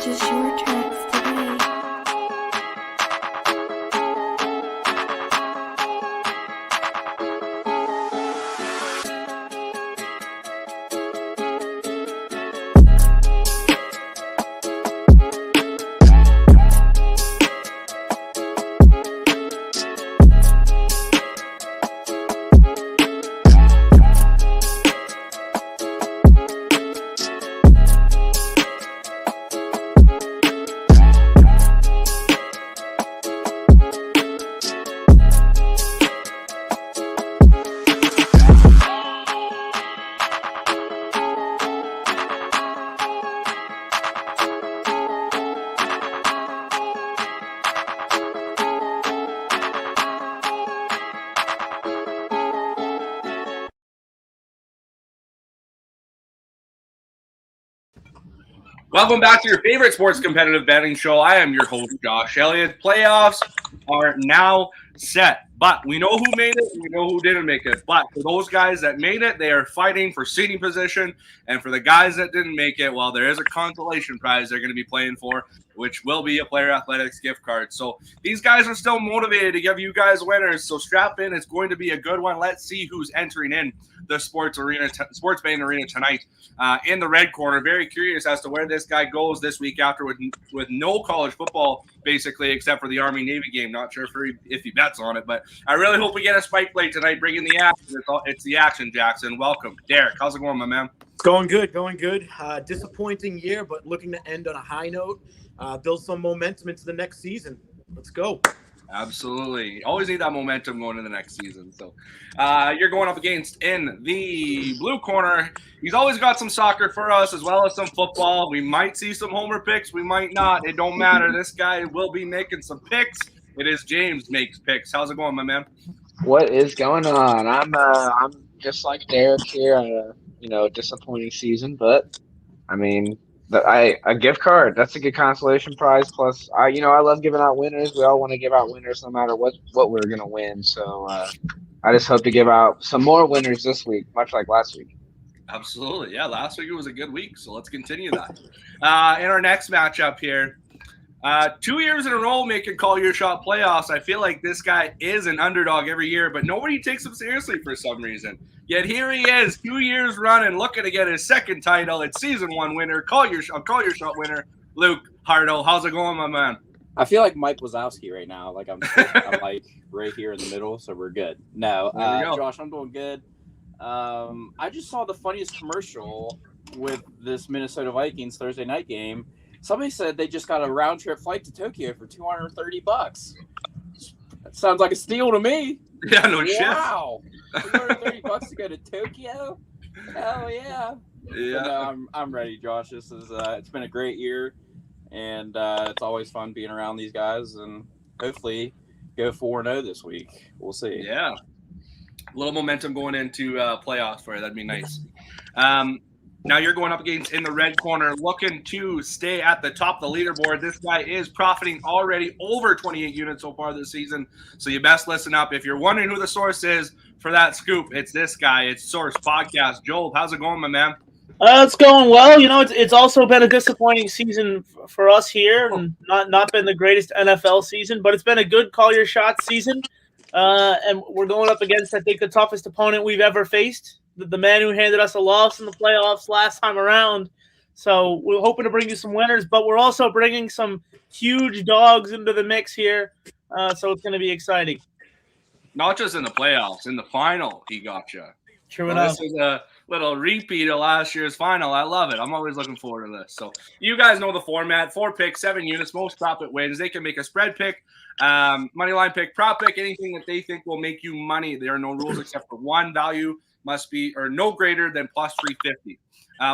purchase your tracks today. Welcome back to your favorite sports competitive betting show. I am your host, Josh Elliott. Playoffs are now set, but we know who made it, we know who didn't make it. But for those guys that made it, they are fighting for seating position. And for the guys that didn't make it, well, there is a consolation prize they're going to be playing for, which will be a Player Athletics gift card. So these guys are still motivated to give you guys winners. So strap in. It's going to be a good one. Let's see who's entering in the sports betting arena tonight in the red corner. Very curious as to where this guy goes this week after with no college football, basically, except for the Army-Navy game. Not sure if he bets on it, but I really hope we get a spike play tonight, bringing the action. It's the action, Jackson. Welcome. Derek, how's it going, my man? Going good. Disappointing year, but looking to end on a high note, build some momentum into the next season. Let's go. Absolutely. Always need that momentum going into the next season. So you're going up against, in the blue corner, he's always got some soccer for us as well as some football. We might see some homer picks. We might not. It don't matter. This guy will be making some picks. It is James makes picks. How's it going, my man? What is going on? I'm just like Derek here. Disappointing season, but I mean, a gift card, that's a good consolation prize. Plus, I love giving out winners. We all want to give out winners no matter what we're gonna win. So I just hope to give out some more winners this week, much like last week. Absolutely. Yeah, last week it was a good week, so let's continue that. In our next matchup here, 2 years in a row making Call Your Shot playoffs. I feel like this guy is an underdog every year, but nobody takes him seriously for some reason. Yet here he is, 2 years running, looking to get his second title. It's season one winner, Call Your Shot winner, Luke Hardo. How's it going, my man? I feel like Mike Wazowski right now. Like I'm like right here in the middle, so we're good. No, Josh, I'm doing good. I just saw the funniest commercial with this Minnesota Vikings Thursday night game. Somebody said they just got a round trip flight to Tokyo for $230. That sounds like a steal to me. Yeah, no shit. Wow, $230 to go to Tokyo. Hell yeah. Yeah. No, I'm ready, Josh. This is it's been a great year, and it's always fun being around these guys, and hopefully go 4-0 this week. We'll see. Yeah. A little momentum going into playoffs for you. That'd be nice. Now you're going up against, in the red corner, looking to stay at the top of the leaderboard. This guy is profiting already over 28 units so far this season, so you best listen up. If you're wondering who the source is for that scoop, it's this guy. It's Source Podcast. Joel, how's it going, my man? It's going well. It's also been a disappointing season for us here, and not been the greatest NFL season, but it's been a good Call Your Shot season. And we're going up against, I think, the toughest opponent we've ever faced, the man who handed us a loss in the playoffs last time around. So we're hoping to bring you some winners, but we're also bringing some huge dogs into the mix here. So it's going to be exciting. Not just in the playoffs, in the final, he got you. True enough. This is a little repeat of last year's final. I love it. I'm always looking forward to this. So you guys know the format: 4 picks, 7 units, most profit wins. They can make a spread pick, money line pick, prop pick, anything that they think will make you money. There are no rules except for one: value must be or no greater than plus 350.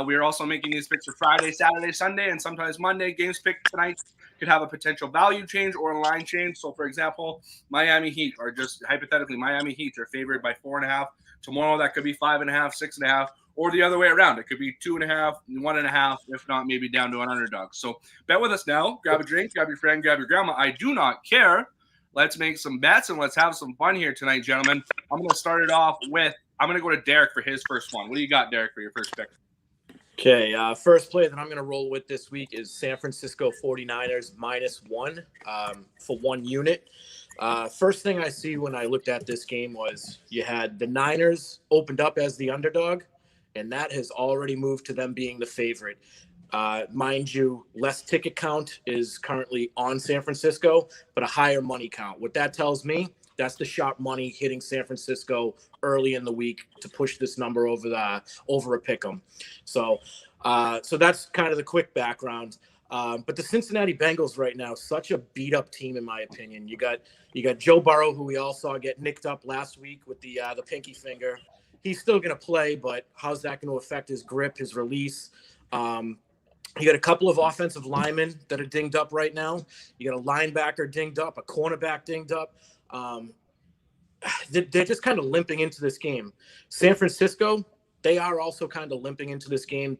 We are also making these picks for Friday, Saturday, Sunday, and sometimes Monday. Games picked tonight could have a potential value change or a line change. So, for example, Miami Heat, or just hypothetically, Miami Heat are favored by 4.5. Tomorrow, that could be 5.5, 6.5, or the other way around. It could be 2.5, 1.5, if not maybe down to an underdog. So bet with us now. Grab a drink, grab your friend, grab your grandma. I do not care. Let's make some bets and let's have some fun here tonight, gentlemen. I'm going to start it off with, I'm going to go to Derek for his first one. What do you got, Derek, for your first pick? Okay, first play that I'm going to roll with this week is San Francisco 49ers -1 for 1 unit. First thing I see when I looked at this game was you had the Niners opened up as the underdog, and that has already moved to them being the favorite. Mind you, less ticket count is currently on San Francisco, but a higher money count. What that tells me, that's the sharp money hitting San Francisco early in the week to push this number over a pick 'em. So that's kind of the quick background. But the Cincinnati Bengals right now, such a beat up team in my opinion. You got Joe Burrow, who we all saw get nicked up last week with the pinky finger. He's still going to play, but how's that going to affect his grip, his release? You got a couple of offensive linemen that are dinged up right now. You got a linebacker dinged up, a cornerback dinged up. They're just kind of limping into this game. San Francisco, they are also kind of limping into this game.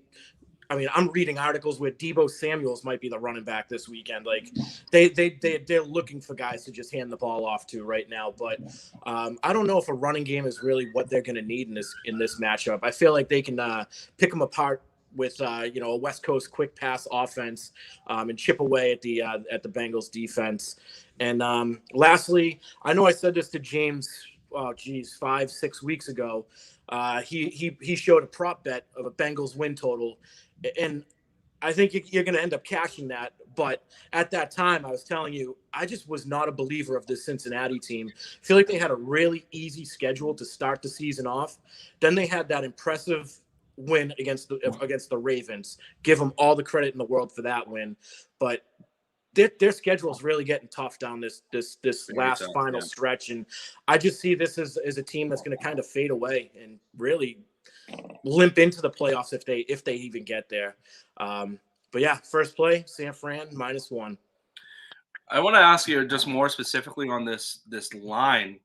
I mean, I'm reading articles where Deebo Samuels might be the running back this weekend. Like they're looking for guys to just hand the ball off to right now. But I don't know if a running game is really what they're going to need in this matchup. I feel like they can pick them apart with a West Coast quick pass offense and chip away at the Bengals defense. And lastly, I know I said this to James, 5-6 weeks ago. He showed a prop bet of a Bengals win total, and I think you're going to end up cashing that. But at that time, I was telling you, I just was not a believer of this Cincinnati team. I feel like they had a really easy schedule to start the season off. Then they had that impressive win against the Ravens. Give them all the credit in the world for that win. But their schedule is really getting tough down this last final stretch, and I just see this as a team that's going to kind of fade away and really limp into the playoffs if they even get there. But yeah, first play, San Fran -1. I want to ask you just more specifically on this line.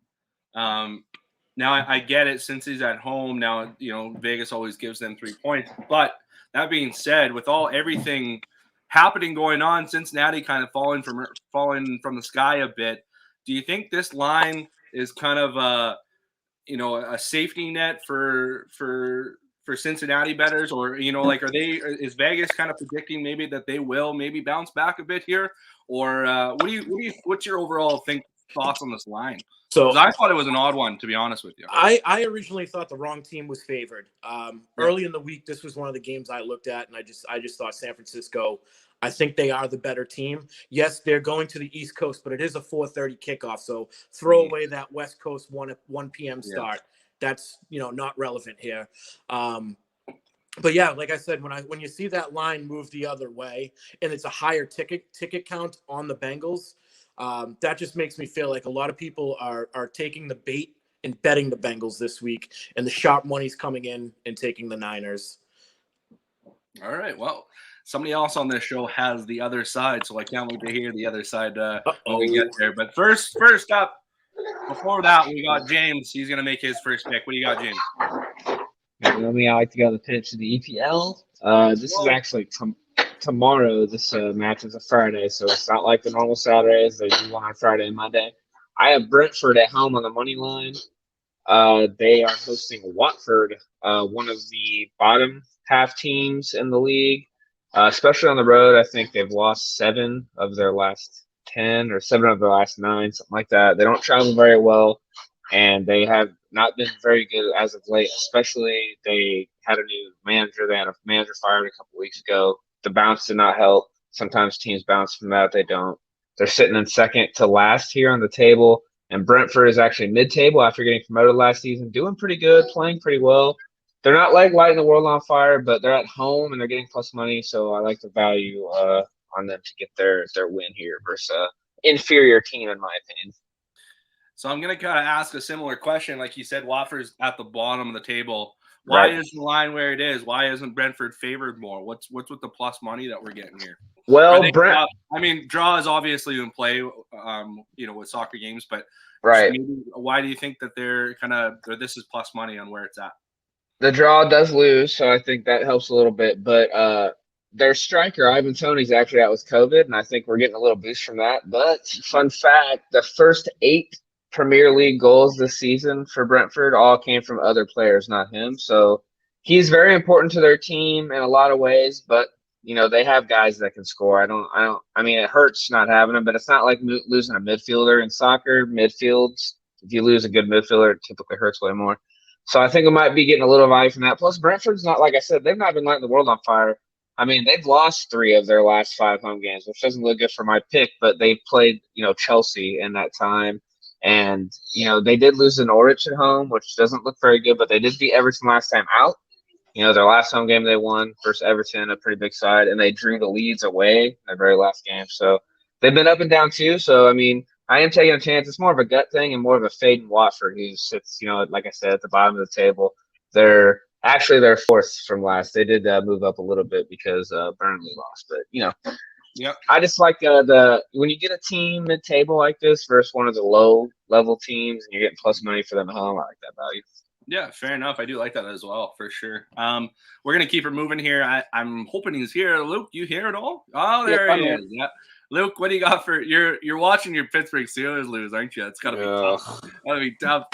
Now I get it since he's at home. Now Vegas always gives them 3 points, but that being said, with everything happening going on, Cincinnati kind of falling from the sky a bit. Do you think this line is kind of a safety net for Cincinnati bettors, or is Vegas kind of predicting maybe that they will maybe bounce back a bit here, or what's your overall thoughts on this line? So I thought it was an odd one, to be honest with you. I originally thought the wrong team was favored. Early in the week, this was one of the games I looked at, and I just thought San Francisco, I think they are the better team. Yes, they're going to the East Coast, but it is a 4:30 kickoff, so throw away that West Coast 1 p.m. start. That's not relevant here. But yeah, like I said, when you see that line move the other way, and it's a higher ticket count on the Bengals, that just makes me feel like a lot of people are taking the bait and betting the Bengals this week, and the sharp money's coming in and taking the Niners. All right. Well, somebody else on this show has the other side, so I can't wait to hear the other side when we get there. But first up, before that, we got James. He's going to make his first pick. What do you got, James? I like to go the pitch to the EPL. This is actually tomorrow. This match is a Friday, so it's not like the normal Saturdays. They do one on Friday and Monday. I have Brentford at home on the money line. They are hosting Watford, one of the bottom half teams in the league, especially on the road. I think they've lost 7 of their last 10 or 7 of their last 9, something like that. They don't travel very well, and they have not been very good as of late, especially they had a new manager. They had a manager fired a couple weeks ago. The bounce did not help. Sometimes teams bounce from that. They don't. They're sitting in second to last here on the table, and Brentford is actually mid-table after getting promoted last season, doing pretty good, playing pretty well. They're not like lighting the world on fire, but they're at home and they're getting plus money, so I like the value on them to get their win here versus inferior team, in my opinion. So I'm going to kind of ask a similar question. Like you said, Watford's at the bottom of the table. Why is the line where it is? Why isn't Brentford favored more? What's with the plus money that we're getting here? Well, draw is obviously in play, with soccer games, but right. Why do you think that they're this is plus money on where it's at? The draw does lose, so I think that helps a little bit. But their striker, Ivan Toney's actually out with COVID, and I think we're getting a little boost from that. But fun fact, the first 8 Premier League goals this season for Brentford all came from other players, not him. So he's very important to their team in a lot of ways, but they have guys that can score. I mean, it hurts not having him, but it's not like losing a midfielder in soccer. Midfields, if you lose a good midfielder, it typically hurts way more. So I think we might be getting a little value from that. Plus, Brentford's not, like I said, they've not been lighting the world on fire. I mean, they've lost 3 of their last 5 home games, which doesn't look good for my pick, but they played, Chelsea in that time. And, they did lose to Norwich at home, which doesn't look very good, but they did beat Everton last time out. Their last home game they won versus Everton, a pretty big side, and they drew the Leeds away their very last game. So they've been up and down too. So, I mean, I am taking a chance. It's more of a gut thing and more of a fade in Watford, who sits, like I said, at the bottom of the table. They're 4th from last. They did move up a little bit because Burnley lost. But, Yep. I just like when you get a team mid-table like this versus one of the low-level teams and you're getting plus money for them at home, I like that value. Yeah, fair enough. I do like that as well, for sure. We're going to keep it moving here. I'm hoping he's here. Luke, you here at all? Oh, there he is. Yeah. Luke, what do you got for you're watching your Pittsburgh Steelers lose, aren't you? It's got to be tough. Gotta be tough.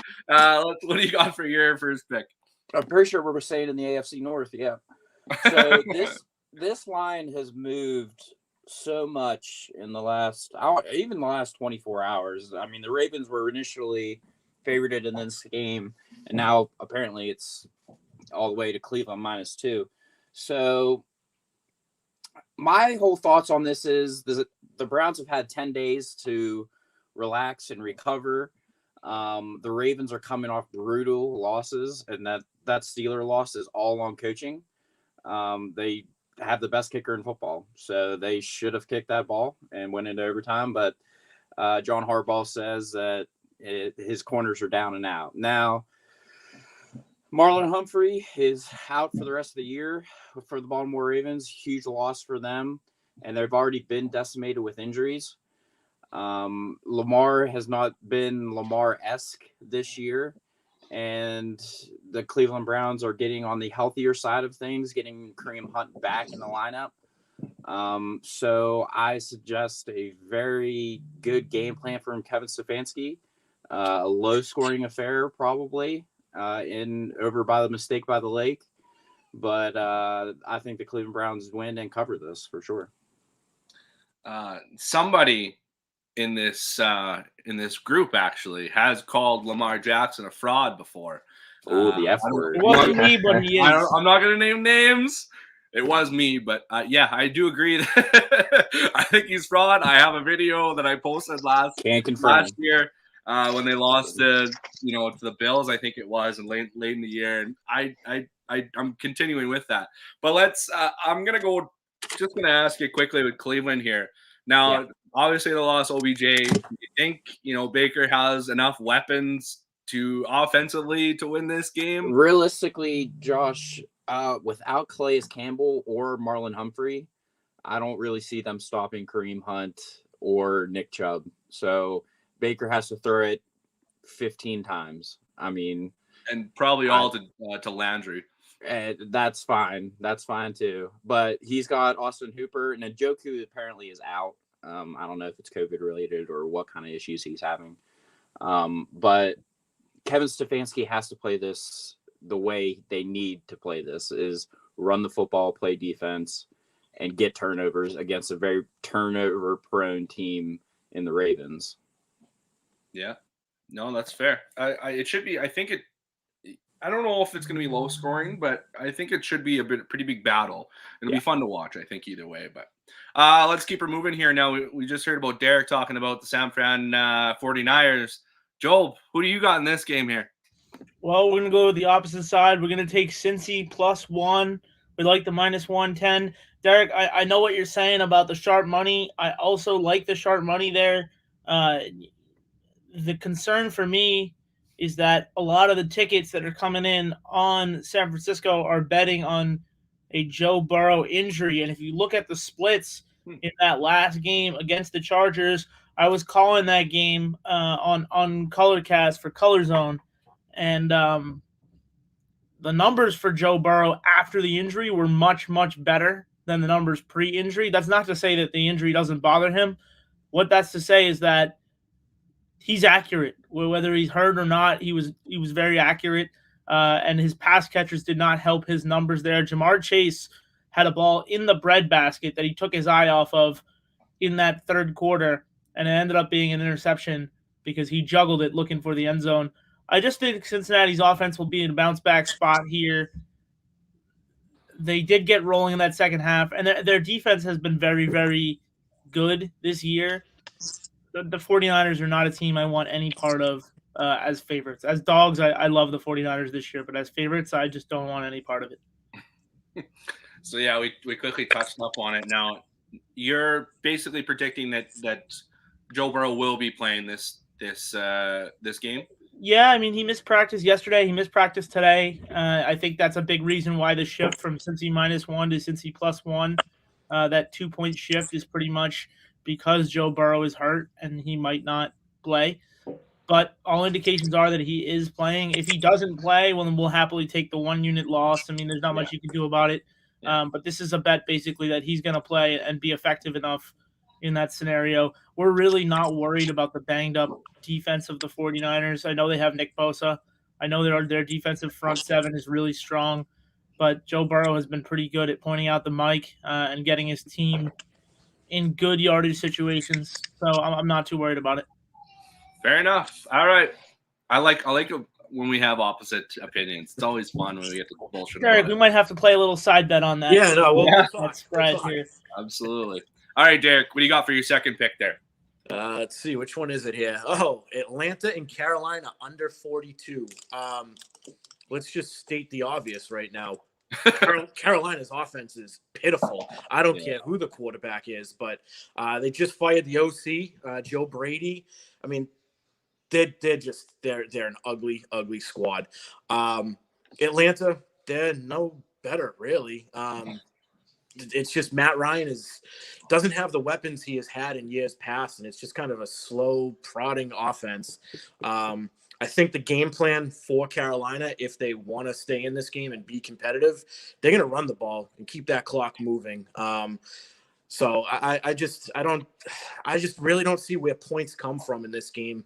What do you got for your first pick? I'm pretty sure we're staying in the AFC North, yeah. So this line has moved so much in the last 24 hours. I mean, the Ravens were initially favorited in this game, and now apparently it's all the way to Cleveland -2. So my whole thoughts on this is the Browns have had 10 days to relax and recover. The Ravens are coming off brutal losses, and that Steeler loss is all on coaching. They have the best kicker in football, so they should have kicked that ball and went into overtime, but John Harbaugh says that his corners are down and out. Now, Marlon Humphrey is out for the rest of the year for the Baltimore Ravens. Huge loss for them, and they've already been decimated with injuries. Lamar has not been Lamar-esque this year, and the Cleveland Browns are getting on the healthier side of things, getting Kareem Hunt back in the lineup. So I suggest a very good game plan from Kevin Stefanski. A low-scoring affair, probably, over by the mistake by the lake. But I think the Cleveland Browns win and cover this for sure. Somebody in this group actually has called Lamar Jackson a fraud before. Oh, the F word. It wasn't me, but he is. I'm not going to name names. It was me, but yeah, I do agree that I think he's fraud. I have a video that I posted last year when they lost to the Bills, I think it was, and late in the year, and I'm continuing with that. But I'm gonna ask you quickly with Cleveland here. Now, obviously they lost OBJ. Do you think Baker has enough weapons to offensively to win this game? Realistically, Josh, without Calais Campbell or Marlon Humphrey, I don't really see them stopping Kareem Hunt or Nick Chubb. So Baker has to throw it 15 times. I mean, and probably all to Landry. That's fine. That's fine too. But he's got Austin Hooper, and Njoku apparently is out. I don't know if it's COVID related or what kind of issues he's having. But Kevin Stefanski has to play this the way they need to play this, is run the football, play defense, and get turnovers against a very turnover-prone team in the Ravens. Yeah. No, that's fair. It should be. I think it. I don't know if it's going to be low scoring, but I think it should be a pretty big battle. It'll be fun to watch, I think, either way. But let's keep her moving here. Now, we just heard about Derek talking about the San Fran 49ers. Joel, who do you got in this game here? Well, we're going to go with the opposite side. We're going to take Cincy +1. We like the -110. Derek, I know what you're saying about the sharp money. I also like the sharp money there. The concern for me is that a lot of the tickets that are coming in on San Francisco are betting on a Joe Burrow injury. And if you look at the splits in that last game against the Chargers, I was calling that game on Colorcast for Color Zone. And the numbers for Joe Burrow after the injury were much, much better than the numbers pre-injury. That's not to say that the injury doesn't bother him. What that's to say is that he's accurate. Whether he's hurt or not, he was very accurate. and his pass catchers did not help his numbers there. Jamar Chase had a ball in the breadbasket that he took his eye off of in that third quarter, and it ended up being an interception because he juggled it looking for the end zone. I just think Cincinnati's offense will be in a bounce-back spot here. They did get rolling in that second half, and their defense has been very, very good this year. The 49ers are not a team I want any part of as favorites. As dogs, I love the 49ers this year, but as favorites, I just don't want any part of it. So, yeah, we quickly touched up on it. Now, you're basically predicting that Joe Burrow will be playing this game? Yeah, I mean, he missed practice yesterday. He missed practice today. I think that's a big reason why the shift from Cincy -1 to Cincy +1, that 2-point shift is pretty much because Joe Burrow is hurt and he might not play. But all indications are that he is playing. If he doesn't play, well, then we'll happily take the 1-unit loss. I mean, there's not much you can do about it. But this is a bet basically that he's going to play and be effective enough in that scenario. We're really not worried about the banged up defense of the 49ers. I know they have Nick Bosa. I know their defensive front seven is really strong, but Joe Burrow has been pretty good at pointing out the mic and getting his team in good yardage situations. So I'm not too worried about it. Fair enough. All right. I like when we have opposite opinions. It's always fun when we get to bullshit. Derek, we might have to play a little side bet on that. Yeah, no, we'll spread here. Absolutely. All right, Derek, what do you got for your second pick there? Let's see, which one is it here? Oh, Atlanta and Carolina under 42. Let's just state the obvious right now. Carolina's offense is pitiful. I don't care who the quarterback is, but they just fired the OC, Joe Brady. I mean, they're an ugly squad. Atlanta, they're no better, really. It's just Matt Ryan doesn't have the weapons he has had in years past, and it's just kind of a slow, prodding offense. I think the game plan for Carolina, if they want to stay in this game and be competitive, they're going to run the ball and keep that clock moving. So I just really don't see where points come from in this game.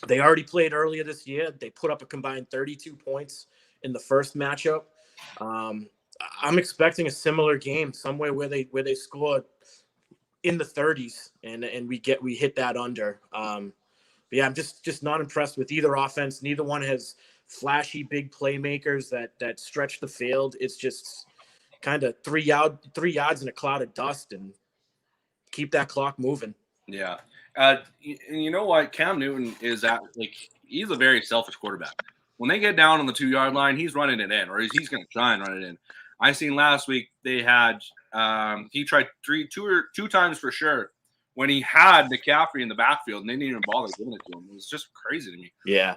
They already played earlier this year. They put up a combined 32 points in the first matchup. I'm expecting a similar game somewhere where they score in the 30s and we hit that under. But yeah, I'm just not impressed with either offense. Neither one has flashy big playmakers that stretch the field. It's just kind of 3 yards in a cloud of dust and keep that clock moving. Yeah. You know what? Cam Newton he's a very selfish quarterback. When they get down on the 2-yard line, he's running it in, or he's going to try and run it in. I seen last week they had he tried two times for sure when he had McCaffrey in the backfield, and they didn't even bother giving it to him. It was just crazy to me. Yeah,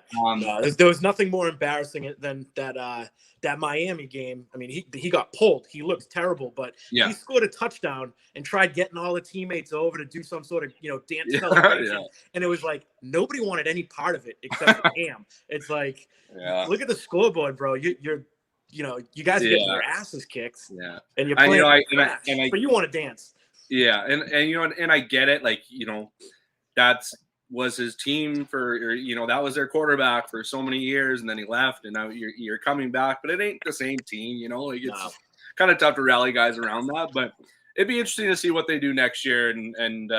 there was nothing more embarrassing than that Miami game. I mean, he got pulled. He looked terrible, but he scored a touchdown and tried getting all the teammates over to do some sort of dance celebration. And it was like nobody wanted any part of it except for Cam. It's like, look at the scoreboard, bro. You guys are getting your asses kicked. Yeah, and you're playing, but you want to dance. Yeah, and I get it. That was his team that was their quarterback for so many years, and then he left, and now you're coming back, but it ain't the same team. It's kind of tough to rally guys around that. But it'd be interesting to see what they do next year, and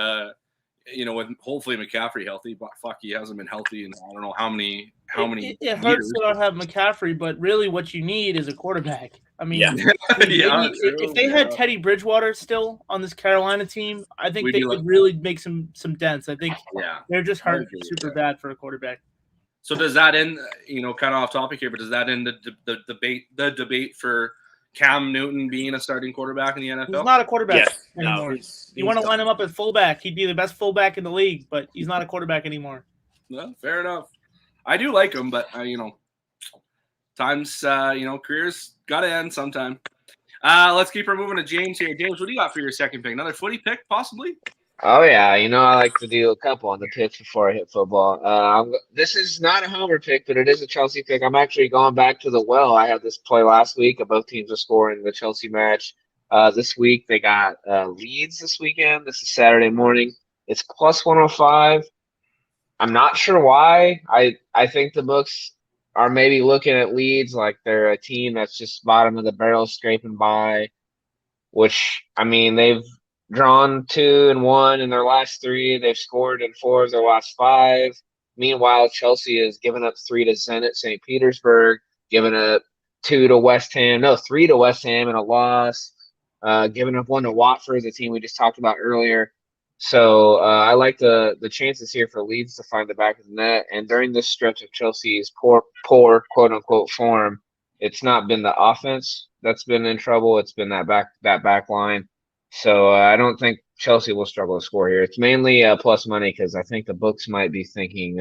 with hopefully McCaffrey healthy. But fuck, he hasn't been healthy in I don't know how many. It hurts to not have McCaffrey, but really what you need is a quarterback. I mean, if they had Teddy Bridgewater still on this Carolina team, I think they could really make some dents. I think they're just hurt super bad for a quarterback. So does that end, kind of off topic here, but does that end the debate for Cam Newton being a starting quarterback in the NFL? He's not a quarterback anymore. You want to line him up at fullback, he'd be the best fullback in the league, but he's not a quarterback anymore. Well, fair enough. I do like him, but times careers got to end sometime. Let's keep her moving to James here. James, what do you got for your second pick? Another footy pick, possibly? Oh yeah, I like to do a couple on the picks before I hit football. This is not a homer pick, but it is a Chelsea pick. I'm actually going back to the well. I had this play last week. Both teams are scoring the Chelsea match. This week they got Leeds this weekend. This is Saturday morning. It's plus 105. I'm not sure why. I think the books are maybe looking at Leeds like they're a team that's just bottom of the barrel scraping by, which, I mean, they've drawn 2-1 in their last 3. They've scored in 4 of their last 5. Meanwhile, Chelsea has given up 3 to Zenit St. Petersburg, given up 2 to West Ham, no, 3 to West Ham in a loss, giving up 1 to Watford, the team we just talked about earlier. So I like the chances here for Leeds to find the back of the net. And during this stretch of Chelsea's poor quote unquote form, it's not been the offense that's been in trouble. It's been that back line. So I don't think Chelsea will struggle to score here. It's mainly plus money because I think the books might be thinking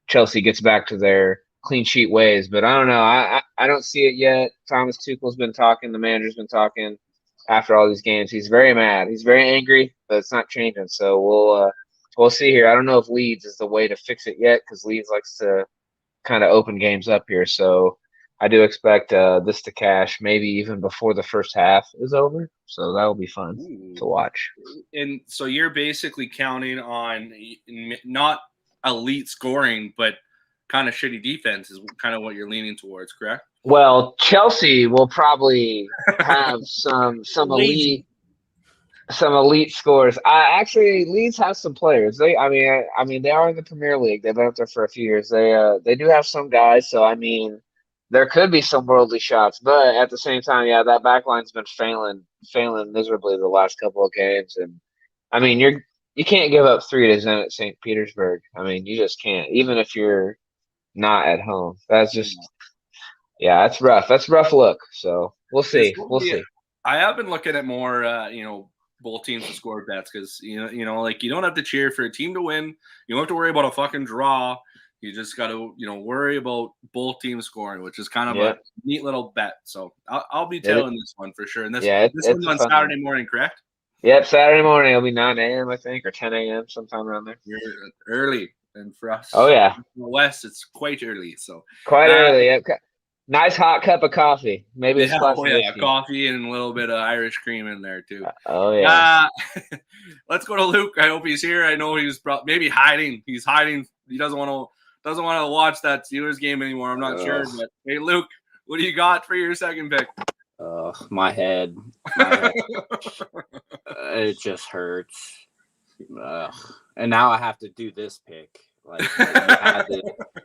Chelsea gets back to their clean sheet ways. But I don't know. I don't see it yet. Thomas Tuchel's been talking. The manager's been talking. After all these games, he's very mad. He's very angry, but it's not changing. So we'll see here. I don't know if Leeds is the way to fix it yet because Leeds likes to kind of open games up here. So I do expect this to cash maybe even before the first half is over. So that'll be fun to watch. And so you're basically counting on not elite scoring, but kind of shitty defense is kind of what you're leaning towards, correct? Well, Chelsea will probably have some elite scores. Leeds has some players. I mean, they are in the Premier League. They've been up there for a few years. They do have some guys. So I mean, there could be some worldly shots, but at the same time, yeah, that back line's been failing miserably the last couple of games. And I mean, you can't give up 3 to Zenit St. Petersburg. I mean, you just can't, even if you're not at home. That's just. Yeah, that's rough. That's a rough look. So we'll see. See. I have been looking at more, both teams to score bets because like you don't have to cheer for a team to win. You don't have to worry about a fucking draw. You just got to, worry about both teams scoring, which is kind of a neat little bet. So I'll be tailing this one for sure. And this one's on Saturday morning, correct? Yep, Saturday morning. It'll be 9 a.m. I think, or 10 a.m. sometime around there. You're early, and for us, in the West, it's quite early. So quite early. Yep. Nice hot cup of coffee. Maybe coffee and a little bit of Irish cream in there too. Let's go to Luke. I hope he's here. I know he's maybe hiding. He's hiding. He doesn't want to watch that Steelers game anymore. I'm not sure. But hey, Luke, what do you got for your second pick? My head. It just hurts. And now I have to do this pick. Like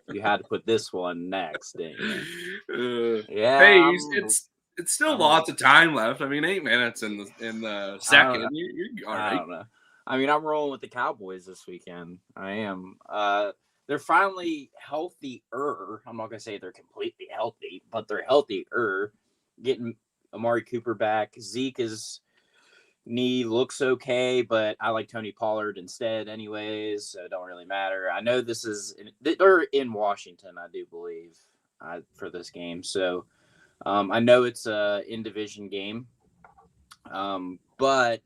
you had to put this one next, didn't you? Hey, it's still lots of time left. I mean, 8 minutes in the second. You're all right. I don't know. I mean, I'm rolling with the Cowboys this weekend. I am. They're finally healthier. I'm not gonna say they're completely healthy, but they're healthier. Getting Amari Cooper back. Zeke's knee looks okay, but I like Tony Pollard instead anyways, so it don't really matter. I know they're in Washington, I do believe, for this game. So I know it's a in-division game, but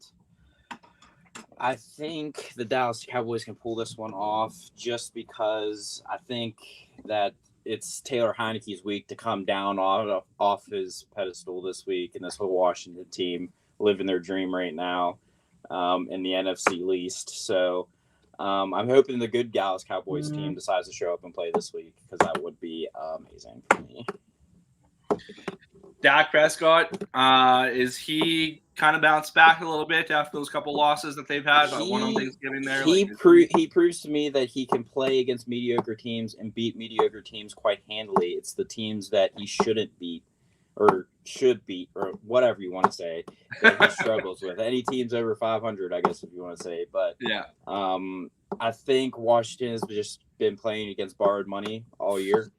I think the Dallas Cowboys can pull this one off just because I think that it's Taylor Heineke's week to come down off his pedestal this week, and this whole Washington team living their dream right now in the NFC least. So I'm hoping the good Dallas Cowboys team decides to show up and play this week because that would be amazing for me. Dak Prescott, is he kind of bounced back a little bit after those couple losses that they've had? One on Thanksgiving there. He proves to me that he can play against mediocre teams and beat mediocre teams quite handily. It's the teams that he shouldn't beat or should beat or whatever you want to say that he struggles with. Any teams over 500, I guess, if you want to say. But I think Washington has just been playing against borrowed money all year.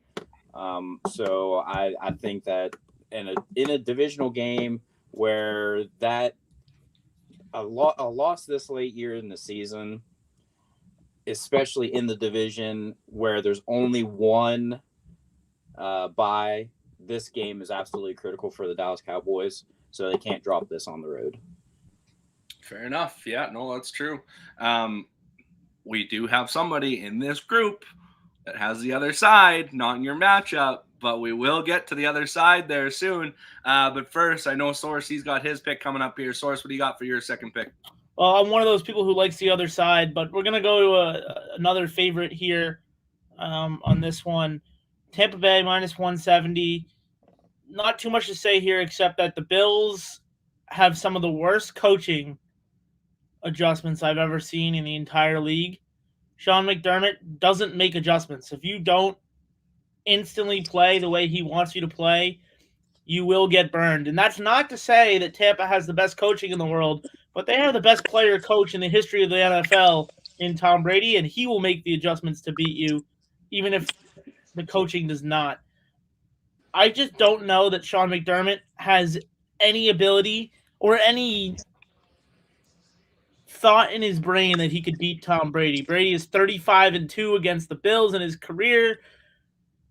So I think that in a divisional game where a loss this late year in the season, especially in the division where there's only one bye, this game is absolutely critical for the Dallas Cowboys, so they can't drop this on the road. Fair enough. Yeah, no, that's true. We do have somebody in this group that has the other side, not in your matchup, but we will get to the other side there soon. But first, I know Source, he's got his pick coming up here. Source, what do you got for your second pick? Well, I'm one of those people who likes the other side, but we're going to go to another favorite here on this one. Tampa Bay minus 170. Not too much to say here except that the Bills have some of the worst coaching adjustments I've ever seen in the entire league. Sean McDermott doesn't make adjustments. If you don't instantly play the way he wants you to play, you will get burned. And that's not to say that Tampa has the best coaching in the world, but they have the best player coach in the history of the NFL in Tom Brady, and he will make the adjustments to beat you, even if the coaching does not. I just don't know that Sean McDermott has any ability or any thought in his brain that he could beat Tom Brady. Brady is 35-2 against the Bills in his career.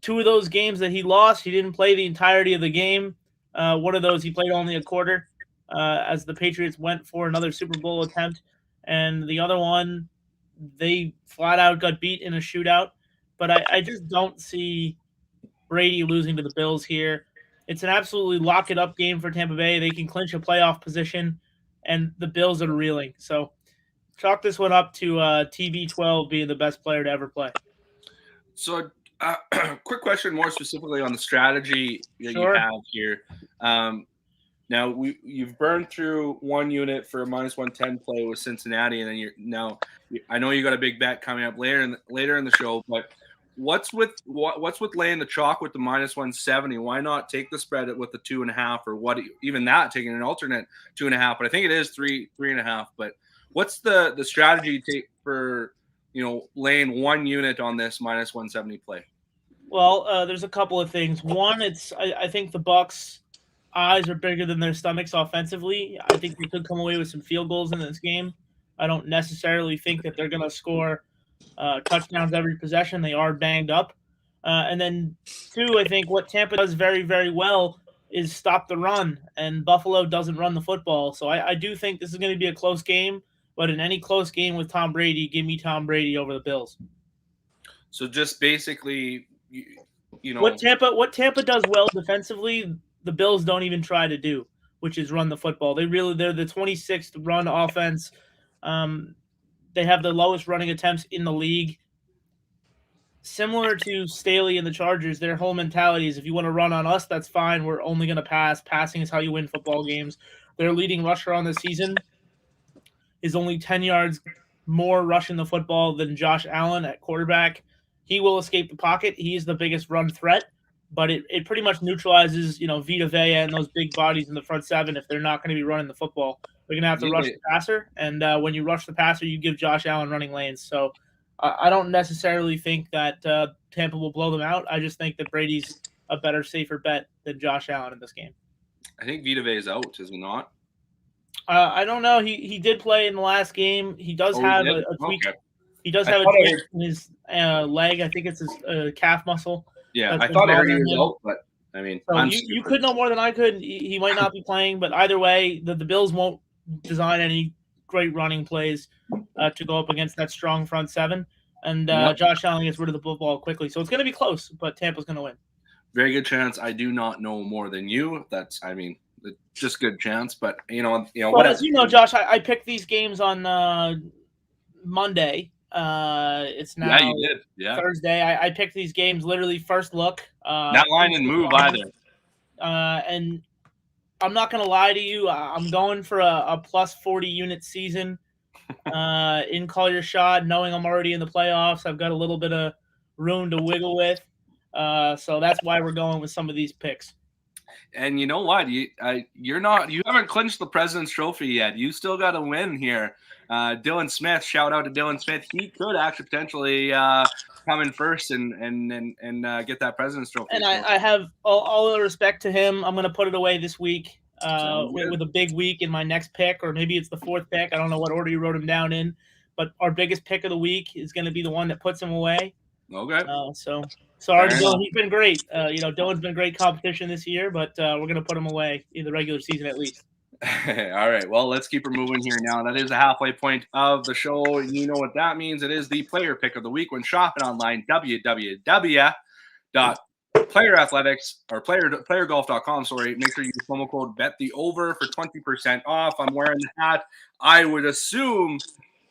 2 of those games that he lost, he didn't play the entirety of the game. One of those, he played only a quarter as the Patriots went for another Super Bowl attempt. And the other one, they flat out got beat in a shootout. But I just don't see Brady losing to the Bills here. It's an absolutely lock-it-up game for Tampa Bay. They can clinch a playoff position, and the Bills are reeling. So chalk this one up to TB12 being the best player to ever play. So quick question more specifically on the strategy that you have here. Now you've burned through one unit for a minus 110 play with Cincinnati, and then I know you got a big bet coming up later in the show, but what's with laying the chalk with the minus 170? Why not take the spread with the 2.5 or what? Even that, taking an alternate 2.5, but I think it is 3.5. But what's the strategy you take for laying one unit on this minus 170 play? Well, there's a couple of things. One, I think the Bucs' eyes are bigger than their stomachs offensively. I think they could come away with some field goals in this game. I don't necessarily think that they're going to score touchdowns every possession. They are banged up. And then 2, I think what Tampa does very, very well is stop the run, and Buffalo doesn't run the football. So I do think this is going to be a close game, but in any close game with Tom Brady, give me Tom Brady over the Bills. So just basically, what Tampa does well defensively, the Bills don't even try to do, which is run the football. They're the 26th run offense. They have the lowest running attempts in the league. Similar to Staley and the Chargers, their whole mentality is if you want to run on us, that's fine. We're only going to pass. Passing is how you win football games. Their leading rusher on the season is only 10 yards more rushing the football than Josh Allen at quarterback. He will escape the pocket. He is the biggest run threat, but it pretty much neutralizes, Vita Vea and those big bodies in the front seven if they're not going to be running the football. They're going to have to rush the passer, and when you rush the passer, you give Josh Allen running lanes. So I don't necessarily think that Tampa will blow them out. I just think that Brady's a better, safer bet than Josh Allen in this game. I think Vita Vea is out, is he not? I don't know. He did play in the last game. He does have a tweak. Okay. He does have a tweak in his leg. I think it's his calf muscle. Yeah, I thought he was out, but I mean, so you could know more than I could. He might not be playing, but either way, the Bills won't design any great running plays to go up against that strong front seven. And Josh Allen gets rid of the football quickly. So it's going to be close, but Tampa's going to win. Very good chance. I do not know more than you. Just good chance. But, well, as you know, Josh, I picked these games on Monday. It's now Thursday. I picked these games literally first look. That line didn't move either. And I'm not going to lie to you. I'm going for a plus 40 unit season in Call Your Shot, knowing I'm already in the playoffs. I've got a little bit of room to wiggle with. So that's why we're going with some of these picks. And you know what? You haven't clinched the President's Trophy yet. You still got to win here. Dylan Smith, shout out to Dylan Smith. He could actually potentially come in first and get that President's Trophy. And I have all the respect to him. I'm going to put it away this week with a big week in my next pick, or maybe it's the 4th pick. I don't know what order you wrote him down in, but our biggest pick of the week is going to be the one that puts him away. Okay. So sorry, Dylan. He's been great. Dylan's been great competition this year, but we're going to put him away in the regular season at least. All right. Well, let's keep her moving here now. That is the halfway point of the show. You know what that means. It is the player pick of the week when shopping online, playergolf.com. Make sure you use promo code BETTHEOVER for 20% off. I'm wearing the hat. I would assume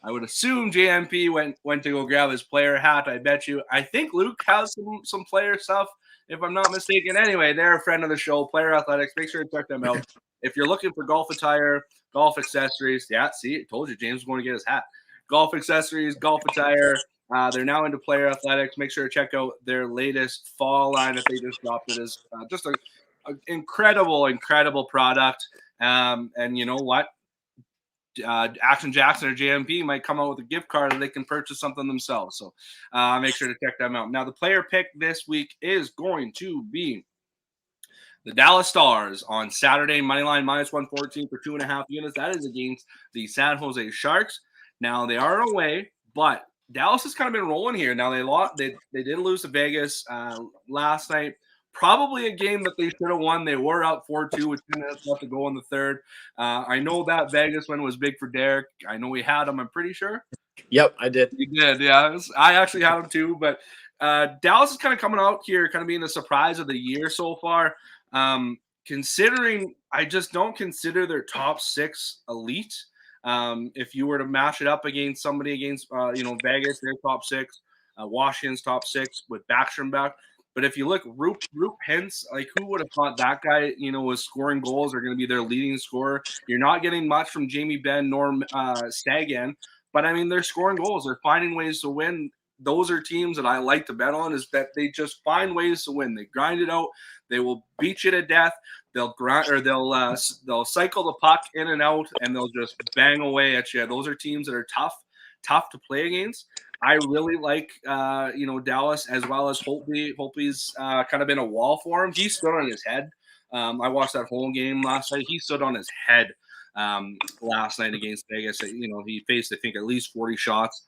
I would assume JMP went to go grab his player hat. I bet you. I think Luke has some player stuff, if I'm not mistaken. Anyway, they're a friend of the show, Player Athletics. Make sure to check them out. If you're looking for golf attire, golf accessories, yeah, see, I told you James was going to get his hat. Golf accessories, golf attire. They're now into Player Athletics. Make sure to check out their latest fall line that they just dropped. It is just an incredible product. And you know what? Action Jackson or JMP might come out with a gift card and they can purchase something themselves. So make sure to check them out. Now, the player pick this week is going to be the Dallas Stars on Saturday, moneyline -114 for 2.5 units. That is against the San Jose Sharks. Now, they are away, but Dallas has kind of been rolling here. Now, they did lose to Vegas last night. Probably a game that they should have won. They were up 4-2 with 2 minutes left to go in the third. I know that Vegas win was big for Derek. I know he had him, I'm pretty sure. Yep, I did. You did, yeah. I actually had him too. But Dallas is kind of coming out here, kind of being the surprise of the year so far. Considering I just don't consider their top 6 elite. If you were to mash it up against somebody against Vegas, their top 6, Washington's top 6 with Backstrom back. But if you look, Roop Hintz, like who would have thought that guy, was scoring goals or going to be their leading scorer? You're not getting much from Jamie Benn nor Sagan, but I mean they're scoring goals. They're finding ways to win. Those are teams that I like to bet on. Is that they just find ways to win. They grind it out. They will beat you to death. They'll grind or they'll cycle the puck in and out, and they'll just bang away at you. Those are teams that are tough to play against. I really like, Dallas as well as Holtby. Holtby's kind of been a wall for him. He stood on his head. I watched that whole game last night. He stood on his head last night against Vegas. He faced, I think, at least 40 shots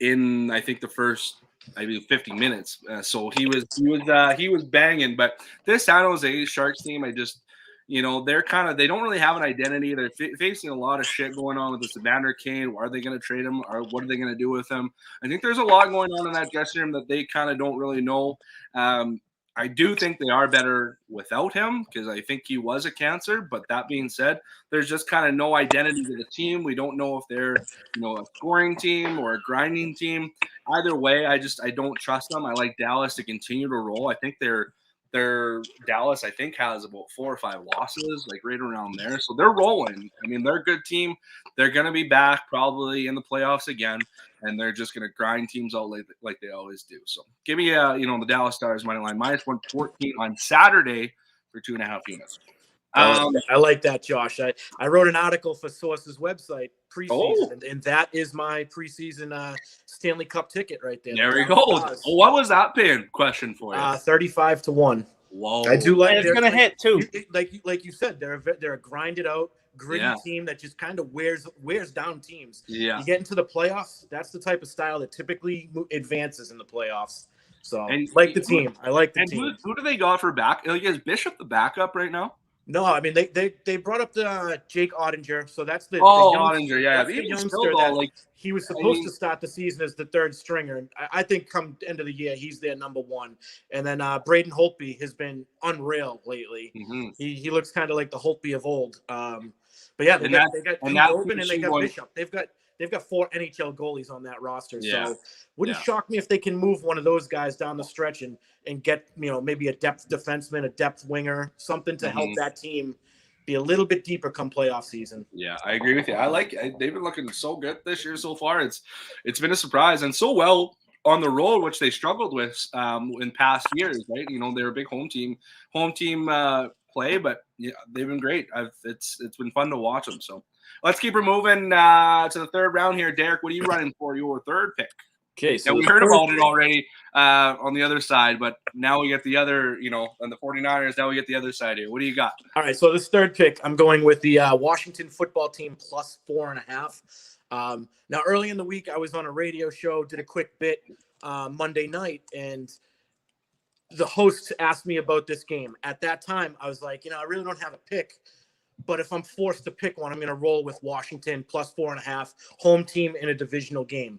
in, I think, the first 50 minutes. So he was banging. But this San Jose Sharks team, they don't really have an identity. They're facing a lot of shit going on with this Evander Kane. Are they going to trade him, or what are they going to do with him? I think there's a lot going on in that dressing room that they kind of don't really know. I do think they are better without him because I think he was a cancer. But that being said, there's just kind of no identity to the team. We don't know if they're, a scoring team or a grinding team. Either way, I don't trust them. I like Dallas to continue to roll. I think their Dallas, I think, has about 4 or 5 losses, like right around there. So they're rolling. I mean, they're a good team. They're going to be back probably in the playoffs again, and they're just going to grind teams out like they always do. So give me, the Dallas Stars money line -114 on Saturday for 2.5 units. I like that, Josh. I wrote an article for Source's website preseason, and that is my preseason Stanley Cup ticket right there. There we go. Well, what was that paying question for you? 35-1. Whoa! I do like. And it's gonna hit too. Like you said, they're a grinded out, gritty team that just kind of wears down teams. Yeah. You get into the playoffs. That's the type of style that typically advances in the playoffs. So the team. I like the team. Who do they got for back? Like, is Bishop the backup right now? No, I mean they brought up the Jake Ottinger, so that's the Ottinger, yeah. The youngster that he was supposed to start the season as the third stringer, and I think come end of the year he's their number 1. And then Braden Holtby has been unreal lately. Mm-hmm. He looks kind of like the Holtby of old. But yeah, they got Tobin and they got Bishop. They've got 4 NHL goalies on that roster. Yeah. So wouldn't shock me if they can move one of those guys down the stretch and get, maybe a depth defenseman, a depth winger, something to help that team be a little bit deeper come playoff season. Yeah, I agree with you. They've been looking so good this year so far. It's been a surprise, and so well on the road, which they struggled with in past years, right? They're a big home team play, but yeah, they've been great. It's been fun to watch them. So let's keep her moving to the third round here. Derek, what are you running for your third pick? Okay, so we heard about it already on the other side, but now we get the other, on the 49ers, now we get the other side here. What do you got? All right, so this third pick, I'm going with the Washington football team +4.5. Now, early in the week, I was on a radio show, did a quick bit Monday night, and the host asked me about this game. At that time, I was like, I really don't have a pick, but if I'm forced to pick one, I'm going to roll with Washington +4.5, home team in a divisional game.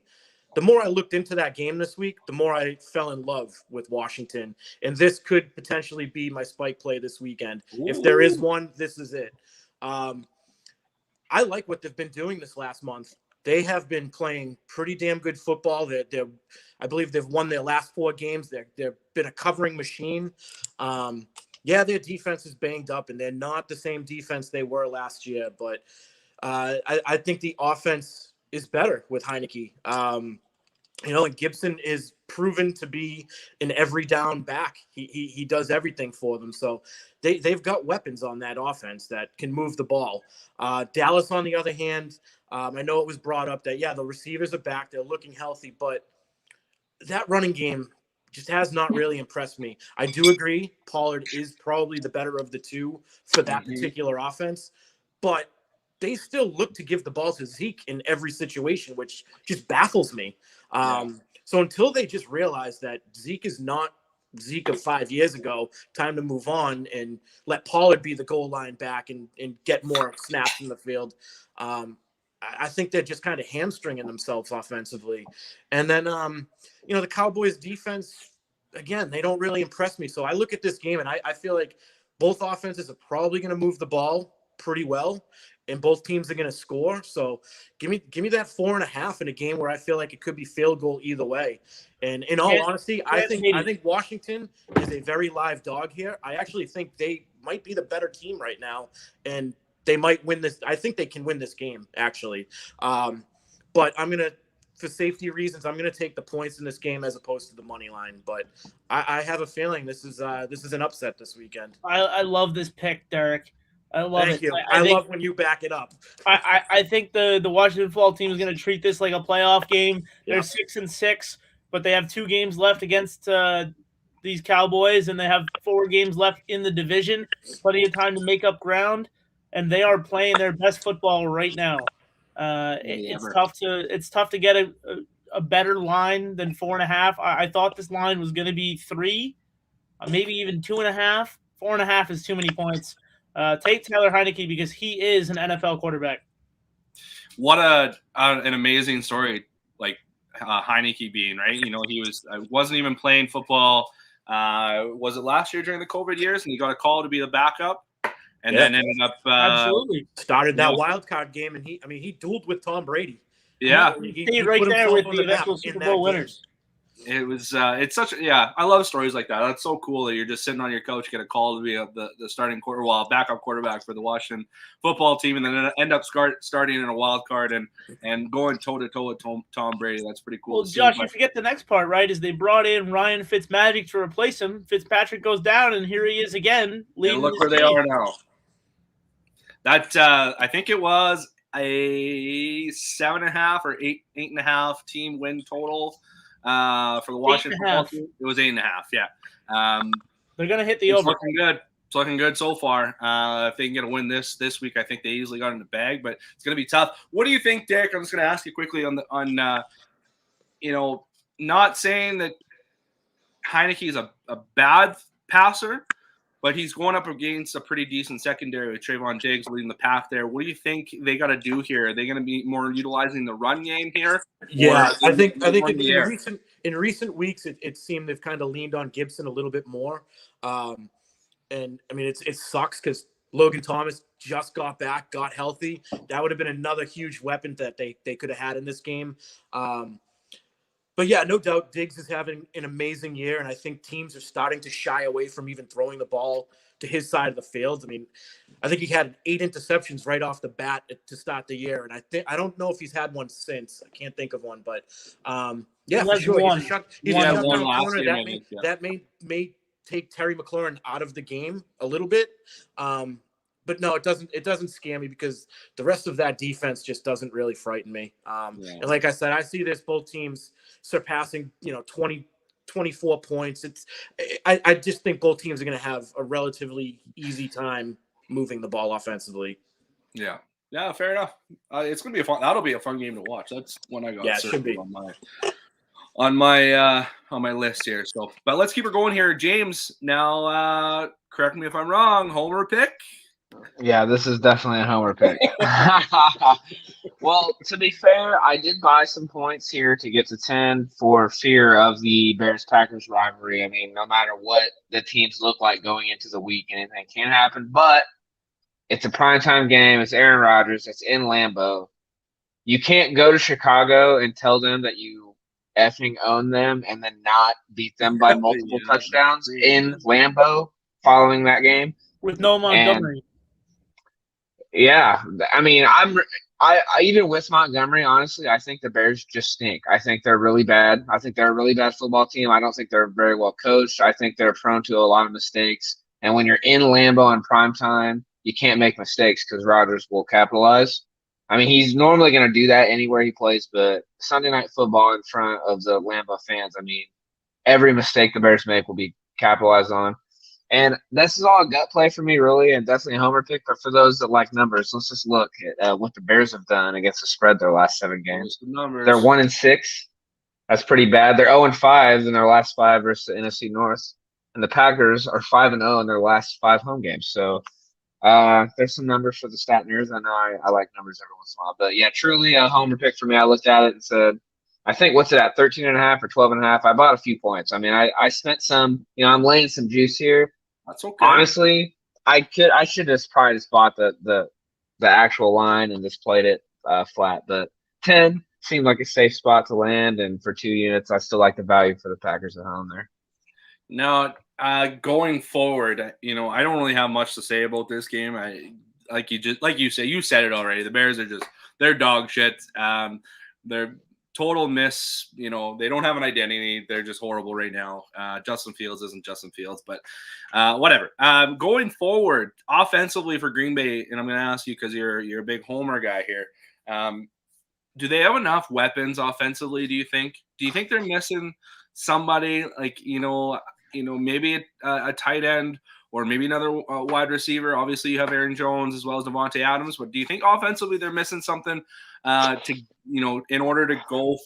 The more I looked into that game this week, the more I fell in love with Washington. And this could potentially be my spike play this weekend. Ooh. If there is one, this is it. I like what they've been doing this last month. They have been playing pretty damn good football. I believe they've won their last 4 games. They've been a covering machine. Yeah, their defense is banged up, and they're not the same defense they were last year. But I think the offense is better with Heineke. And Gibson is proven to be an every down back. He does everything for them. So they've got weapons on that offense that can move the ball. Dallas, on the other hand, I know it was brought up that, the receivers are back. They're looking healthy, but that running game just has not really impressed me. I do agree Pollard is probably the better of the two for that particular offense, but they still look to give the ball to Zeke in every situation, which just baffles me. So until they just realize that Zeke is not Zeke of 5 years ago, time to move on and let Pollard be the goal line back and get more snaps in the field. I think they're just kind of hamstringing themselves offensively. And then, the Cowboys defense, again, they don't really impress me. So I look at this game and I feel like both offenses are probably going to move the ball pretty well, and both teams are going to score. So give me that 4.5 in a game where I feel like it could be field goal either way. And in all honesty, I think Washington is a very live dog here. I actually think they might be the better team right now, and they might win this. I think they can win this game, actually. But for safety reasons, I'm going to take the points in this game as opposed to the money line. But I have a feeling this is an upset this weekend. I love this pick, Derek. I love Thank it. you. I love when you back it up. I think the Washington football team is going to treat this like a playoff game. They're 6-6, but they have 2 games left against these Cowboys, and they have 4 games left in the division. Plenty of time to make up ground, and they are playing their best football right now. It's tough to get a better line than 4.5. I thought this line was going to be 3, maybe even 2.5. 4.5 is too many points. Take Taylor Heineke because he is an NFL quarterback. What an amazing story, like Heineke being, right? He wasn't even playing football. Was it last year during the COVID years? And he got a call to be the backup, and then ended up absolutely started that wild card game, and he dueled with Tom Brady. Yeah, he stayed right there with the eventual Super Bowl winners. It was it's such I love stories like that. That's so cool that you're just sitting on your couch, get a call to be the starting backup quarterback for the Washington football team, and then end up starting in a wild card and going toe to toe with Tom Brady. That's pretty cool. Well, Josh, you forget the next part, right? Is they brought in Ryan Fitzmagic to replace him. Fitzpatrick goes down, and here he is again. And look where they are now. That I think it was a 7.5 or 8.5 team win total. For the Washington football team, it was 8.5. Yeah, they're gonna hit the over. Looking good. It's looking good so far. If they can get a win this week, I think they easily got in the bag. But it's gonna be tough. What do you think, Derek? I'm just gonna ask you quickly on not saying that Heineke is a bad passer, but he's going up against a pretty decent secondary with Trayvon Diggs leading the pack there. What do you think they got to do here? Are they going to be more utilizing the run game here? Yeah, I think in recent weeks it seemed they've kind of leaned on Gibson a little bit more. And I mean it sucks because Logan Thomas just got back, got healthy. That would have been another huge weapon that they could have had in this game. But yeah, no doubt Diggs is having an amazing year, and I think teams are starting to shy away from even throwing the ball to his side of the field. I mean, I think he had 8 interceptions right off the bat to start the year, and I don't know if he's had one since. I can't think of one, but yeah, for sure. He's a shutdown corner that may take Terry McLaurin out of the game a little bit. But no, it doesn't scare me because the rest of that defense just doesn't really frighten me. And like I said, I see both teams surpassing 20, 24 points. I just think both teams are going to have a relatively easy time moving the ball offensively. Yeah, fair enough. It's going to be that'll be a fun game to watch. That's one I got on my list here. So, but let's keep it going here. James, now correct me if I'm wrong. Homer pick. Yeah, this is definitely a homer pick. Well, to be fair, I did buy some points here to get to 10 for fear of the Bears-Packers rivalry. I mean, no matter what the teams look like going into the week, anything can happen. But It's a primetime game. It's Aaron Rodgers. It's in Lambeau. You can't go to Chicago and tell them that you effing own them and then not beat them by multiple touchdowns in Lambeau following that game. With no Montgomery. Yeah, I mean, I even with Montgomery, honestly, I think the Bears just stink. I think they're really bad. I think they're a really bad football team. I don't think they're very well coached. I think they're prone to a lot of mistakes. And when you're in Lambeau in prime time, you can't make mistakes because Rodgers will capitalize. I mean, he's normally going to do that anywhere he plays, but Sunday Night Football in front of the Lambeau fans, I mean, every mistake the Bears make will be capitalized on. And this is all a gut play for me, really, and definitely a homer pick. But for those that like numbers, let's just look at what the Bears have done against the spread their last 7 games. They're 1-6. That's pretty bad. They're 0-5 in their last 5 versus the NFC North, and the Packers are 5-0 in their last 5 home games. So there's some numbers for the stat nerds. I know I like numbers every once in a while, but yeah, truly a homer pick for me. I looked at it and said, I think what's it at 13.5 or 12.5. I bought a few points. I mean, I spent some. I'm laying some juice here. That's okay. Honestly, I should have probably just bought the actual line and just played it flat. But 10 seemed like a safe spot to land, and for 2 units, I still like the value for the Packers at home there. Now, going forward, I don't really have much to say about this game. Like you said it already. The Bears they're dog shit. They're total miss. They don't have an identity. They're just horrible right now. Justin Fields isn't Justin Fields, but whatever. Going forward, offensively for Green Bay, and I'm going to ask you because you're a big homer guy here. Do they have enough weapons offensively? Do you think? Do you think they're missing somebody like maybe a tight end or maybe another wide receiver? Obviously, you have Aaron Jones as well as Devontae Adams, but do you think offensively they're missing something in order to go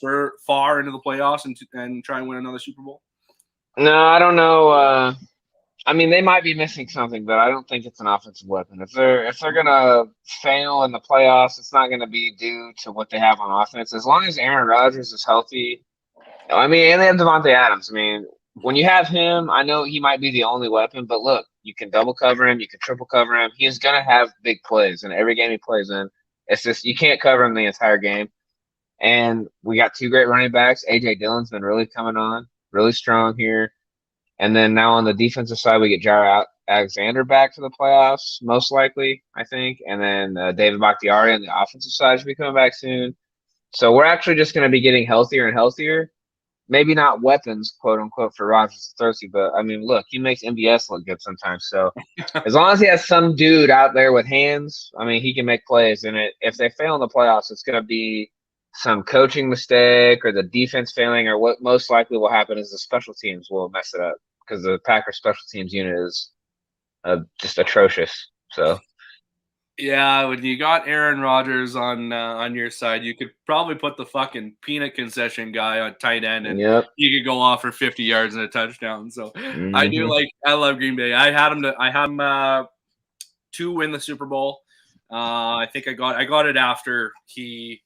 far into the playoffs and try and win another Super Bowl? No, I don't know. I mean, they might be missing something, but I don't think it's an offensive weapon. If they're gonna fail in the playoffs, it's not gonna be due to what they have on offense. As long as Aaron Rodgers is healthy, I mean, and they have Devontae Adams. I mean, when you have him, I know he might be the only weapon, but look, you can double cover him, you can triple cover him. He is gonna have big plays in every game he plays in. It's just you can't cover him the entire game. And we got 2 great running backs. A.J. Dillon's been really coming on, really strong here. And then now on the defensive side, we get Jair Alexander back for the playoffs, most likely, I think. And then David Bakhtiari on the offensive side should be coming back soon. So we're actually just going to be getting healthier and healthier. Maybe not weapons, quote unquote, for Rodgers to thirsty, but I mean, look, he makes MVS look good sometimes. So as long as he has some dude out there with hands, I mean, he can make plays. And if they fail in the playoffs, it's going to be some coaching mistake or the defense failing, or what most likely will happen is the special teams will mess it up because the Packers special teams unit is just atrocious. So yeah, when you got Aaron Rodgers on your side, you could probably put the fucking peanut concession guy on tight end, and you could go off for 50 yards and a touchdown. So I love Green Bay. I had him to win the Super Bowl. I think I got it after he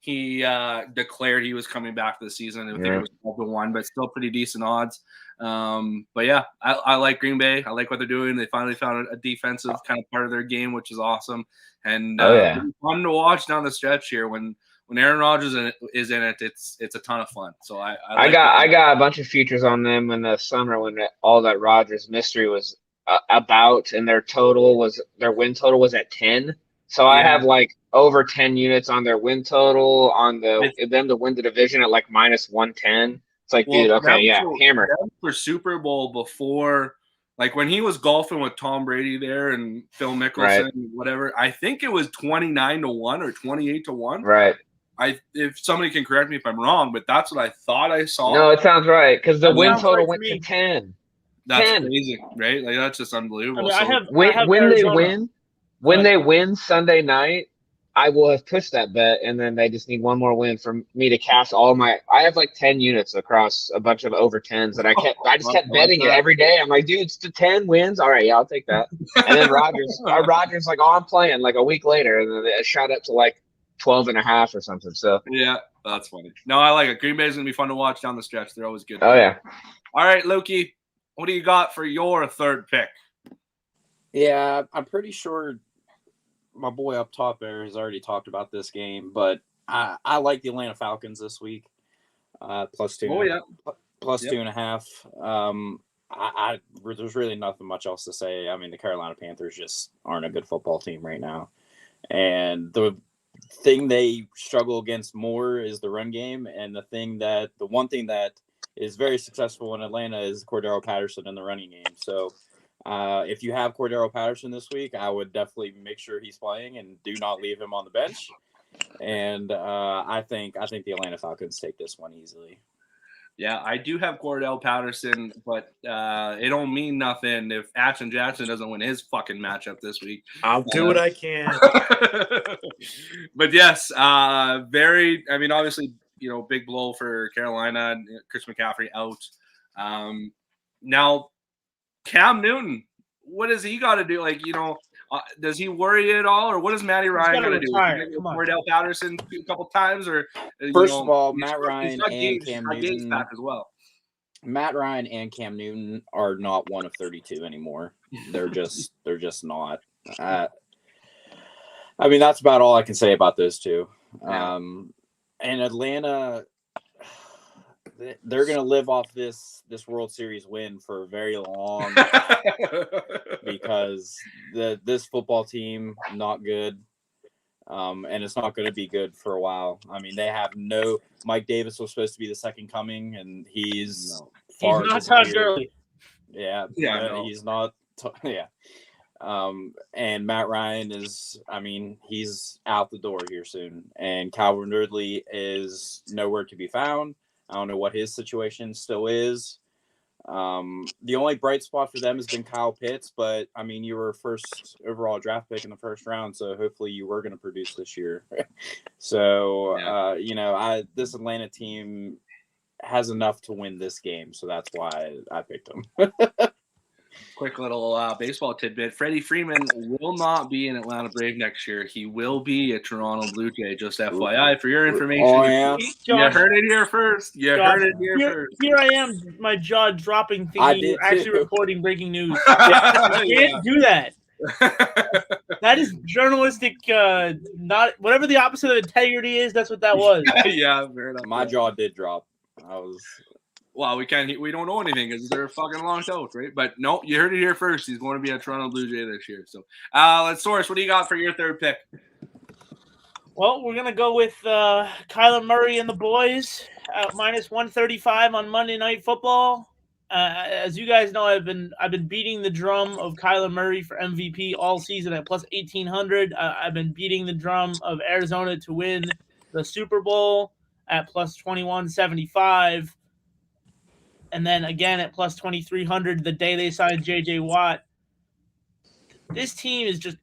declared he was coming back for the season. I think it was 12-1, but still pretty decent odds. But yeah, I like Green Bay. I like what they're doing. They finally found a defensive kind of part of their game, which is awesome. And fun to watch down the stretch here. When Aaron Rodgers is in it, it's a ton of fun. So I got a bunch of futures on them in the summer when all that Rodgers mystery was about, and their win total was at 10. So I have like over 10 units on their win total on them to win the division at like -110. It's like, dude, okay, hammer. For Super Bowl before, like when he was golfing with Tom Brady there and Phil Mickelson, whatever, I think it was 29-1 or 28-1. Right. If somebody can correct me if I'm wrong, but that's what I thought I saw. No, it sounds right because the win total went to 10. That's crazy, right? Like that's just unbelievable. I mean, when they win Sunday night, I will have pushed that bet, and then they just need one more win for me to cash all my. I have like 10 units across a bunch of over 10s that I just kept betting it every day. I'm like, dude, it's the 10 wins. All right, yeah, I'll take that. And then Rodgers like, oh, I'm playing. Like a week later, and then it shot up to like 12.5 or something. So yeah, that's funny. No, I like it. Green Bay's gonna be fun to watch down the stretch. They're always good. Oh yeah. All right, Loki, what do you got for your third pick? Yeah, I'm pretty sure my boy up top there has already talked about this game, but I like the Atlanta Falcons this week. Plus two. Oh yeah. Plus Yep. 2.5. There's really nothing much else to say. I mean, the Carolina Panthers just aren't a good football team right now, and the thing they struggle against more is the run game, and the one thing that is very successful in Atlanta is Cordero Patterson in the running game. So if you have Cordero Patterson this week, I would definitely make sure he's playing and do not leave him on the bench. And I think the Atlanta Falcons take this one easily. Yeah, I do have Cordell Patterson, but it don't mean nothing if Action Jackson doesn't win his fucking matchup this week. I'll do what I can. But yes, obviously, big blow for Carolina. Chris McCaffrey out. Now, Cam Newton, what does he got to do? Does he worry at all, or what does Matty Ryan got to do? Cordell Patterson a couple times, or first of all, Matt Ryan and Cam Newton back as well. Matt Ryan and Cam Newton are not one of 32 anymore. They're just not. I mean, that's about all I can say about those two. Yeah. And Atlanta, they're going to live off this World Series win for a very long time because this football team not good, and it's not going to be good for a while. I mean, they have Mike Davis was supposed to be the second coming, and he's not Todd Gurley. Yeah, no. he's not. Yeah. And Matt Ryan he's out the door here soon, and Calvin Ridley is nowhere to be found. I don't know what his situation still is. The only bright spot for them has been Kyle Pitts, but I mean, you were first overall draft pick in the first round, so hopefully you were going to produce this year. So, yeah. This Atlanta team has enough to win this game, so that's why I picked them. Quick little baseball tidbit. Freddie Freeman will not be an Atlanta Brave next year. He will be a Toronto Blue Jay, just FYI, for your information. Oh, yeah. You heard it here first. Here I am, my jaw dropping thinking you're actually reporting breaking news. You can't do that. That is journalistic, not whatever the opposite of integrity is, that's what that was. Yeah, fair enough. My jaw did drop. Well, we don't know anything because they're fucking locked out, right? But no, you heard it here first. He's going to be a Toronto Blue Jay this year. So let's source. What do you got for your third pick? Well, we're gonna go with Kyler Murray and the boys at minus 135 on Monday Night Football. As you guys know, I've been beating the drum of Kyler Murray for MVP all season at plus 1,800. I've been beating the drum of Arizona to win the Super Bowl at plus 2,175. And then again at plus 2,300 the day they signed J.J. Watt. This team is just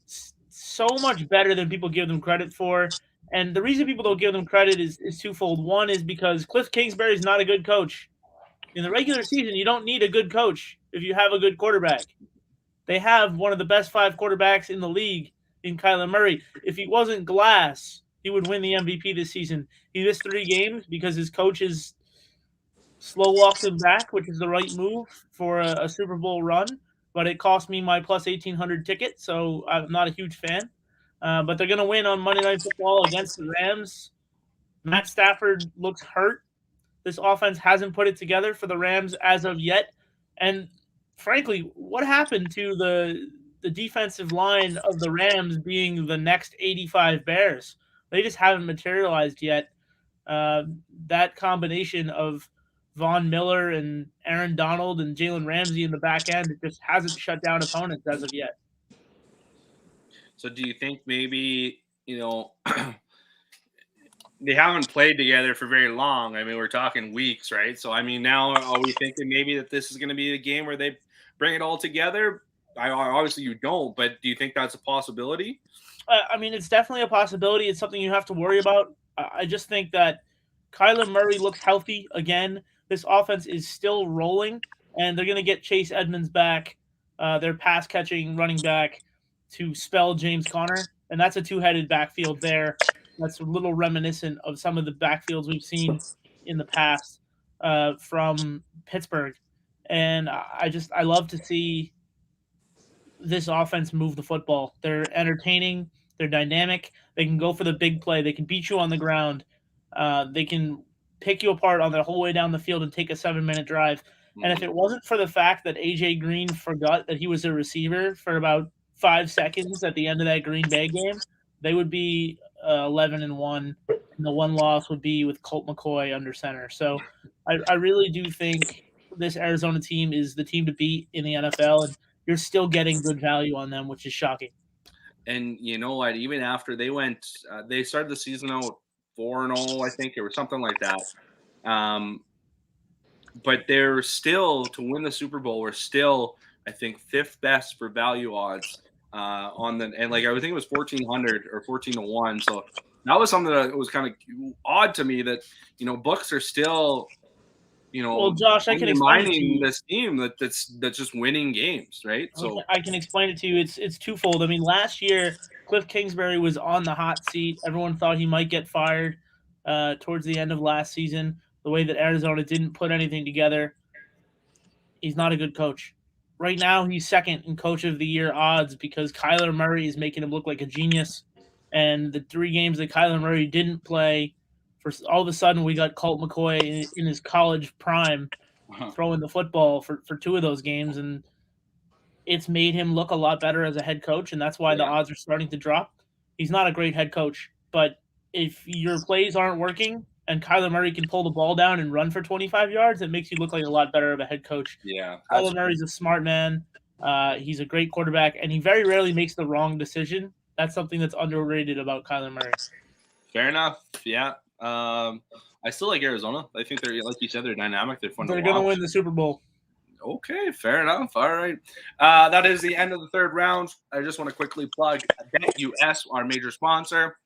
so much better than people give them credit for. And the reason people don't give them credit is twofold. One is because Cliff Kingsbury is not a good coach. In the regular season, you don't need a good coach if you have a good quarterback. They have one of the best 5 quarterbacks in the league in Kyler Murray. If he wasn't glass, he would win the MVP this season. He missed 3 games because his coach is slow walked him back, which is the right move for a Super Bowl run, but it cost me my plus 1,800 ticket, so I'm not a huge fan. But they're going to win on Monday Night Football against the Rams. Matt Stafford looks hurt. This offense hasn't put it together for the Rams as of yet. And frankly, what happened to the defensive line of the Rams being the next 85 Bears? They just haven't materialized yet. That combination of Von Miller and Aaron Donald and Jalen Ramsey in the back end, it just hasn't shut down opponents as of yet. So do you think maybe, they haven't played together for very long? I mean, we're talking weeks, right? So, I mean, now are we thinking maybe that this is going to be a game where they bring it all together? Obviously you don't, but do you think that's a possibility? I mean, it's definitely a possibility. It's something you have to worry about. I just think that Kyler Murray looks healthy again. This offense is still rolling, and they're going to get Chase Edmonds back, their pass-catching running back, to spell James Conner, and that's a 2-headed backfield there. That's a little reminiscent of some of the backfields we've seen in the past from Pittsburgh. And I love to see this offense move the football. They're entertaining. They're dynamic. They can go for the big play. They can beat you on the ground. They can pick you apart on their whole way down the field and take a 7-minute drive. And if it wasn't for the fact that A.J. Green forgot that he was a receiver for about 5 seconds at the end of that Green Bay game, they would be 11-1, and the one loss would be with Colt McCoy under center. So I really do think this Arizona team is the team to beat in the NFL, and you're still getting good value on them, which is shocking. And you know what? Even after they went, they started the season out 4-0, I think, or something like that. But they're still, to win the Super Bowl, we're still, I think, 5th best for value odds on the, and like I would think it was 1,400 or 14-1. So that was something that was kind of odd to me that books are still, well, Josh, I can explain it to you. This team that's just winning games, right? So I can explain it to you. It's twofold. I mean, last year Cliff Kingsbury was on the hot seat. Everyone thought he might get fired towards the end of last season. The way that Arizona didn't put anything together, he's not a good coach. Right now, he's second in Coach of the Year odds because Kyler Murray is making him look like a genius. And the 3 games that Kyler Murray didn't play, for all of a sudden we got Colt McCoy in his college prime throwing the football for 2 of those games, and it's made him look a lot better as a head coach, and that's why the odds are starting to drop. He's not a great head coach, but if your plays aren't working and Kyler Murray can pull the ball down and run for 25 yards, it makes you look like a lot better of a head coach. Yeah, Kyler Murray's a smart man. He's a great quarterback, and he very rarely makes the wrong decision. That's something that's underrated about Kyler Murray. Fair enough. Yeah. I still like Arizona. I think they're, like you said, they're dynamic. They're fun to watch. They're going to win the Super Bowl. Okay, fair enough. All right. That is the end of the 3rd round. I just want to quickly plug BetUS, our major sponsor.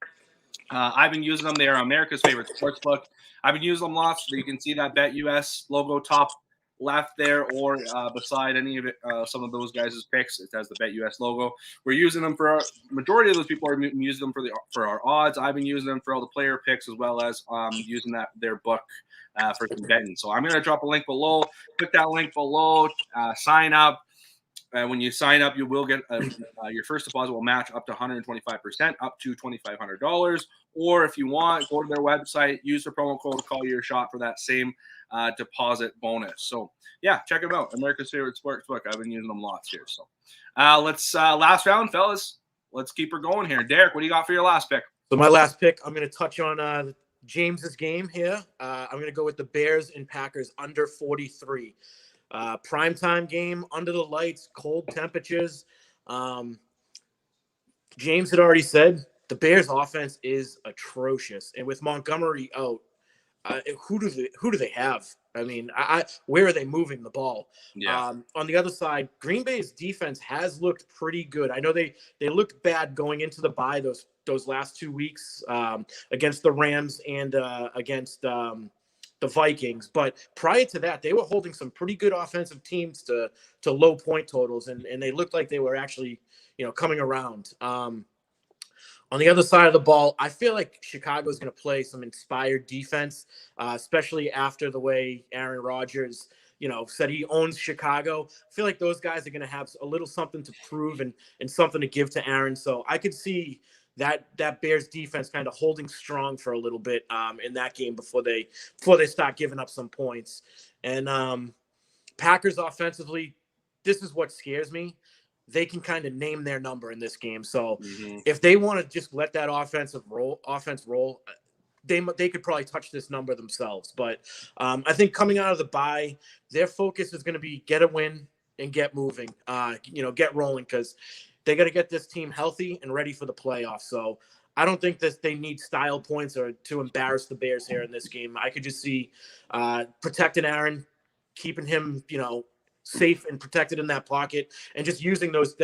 I've been using them. They are America's favorite sportsbook. I've been using them lots. So you can see that BetUS logo top left there, or beside any of it, some of those guys' picks. It has the BetUS logo. We're using them for majority of those people are using them for our odds. I've been using them for all the player picks as well as using their book for some betting. So I'm going to drop a link below. Click that link below. Sign up. When you sign up, you will get your first deposit will match up to 125%, up to $2,500. Or if you want, go to their website, use the promo code Call Your Shot for that same deposit bonus. So yeah, check them out. America's favorite sportsbook. I've been using them lots here. So let's last round, fellas. Let's keep her going here. Derek, what do you got for your last pick? So my last pick, I'm going to touch on James's game here. I'm going to go with the Bears and Packers under 43. Primetime game, under the lights, cold temperatures. James had already said the Bears offense is atrocious. And with Montgomery out, who do they have? I mean, where are they moving the ball? Yeah. On the other side, Green Bay's defense has looked pretty good. I know they looked bad going into the bye those last 2 weeks against the Rams and against the Vikings, but prior to that, they were holding some pretty good offensive teams to low point totals, and they looked like they were actually, coming around. On the other side of the ball, I feel like Chicago is going to play some inspired defense, especially after the way Aaron Rodgers, said he owns Chicago. I feel like those guys are going to have a little something to prove and something to give to Aaron. So I could see that Bears defense kind of holding strong for a little bit in that game before they start giving up some points. And Packers offensively, this is what scares me. They can kind of name their number in this game. So if they want to just let that offense roll, they could probably touch this number themselves. But I think coming out of the bye, their focus is going to be get a win and get moving, get rolling, because they got to get this team healthy and ready for the playoffs. So I don't think that they need style points or to embarrass the Bears here in this game. I could just see protecting Aaron, keeping him, safe and protected in that pocket, and just using those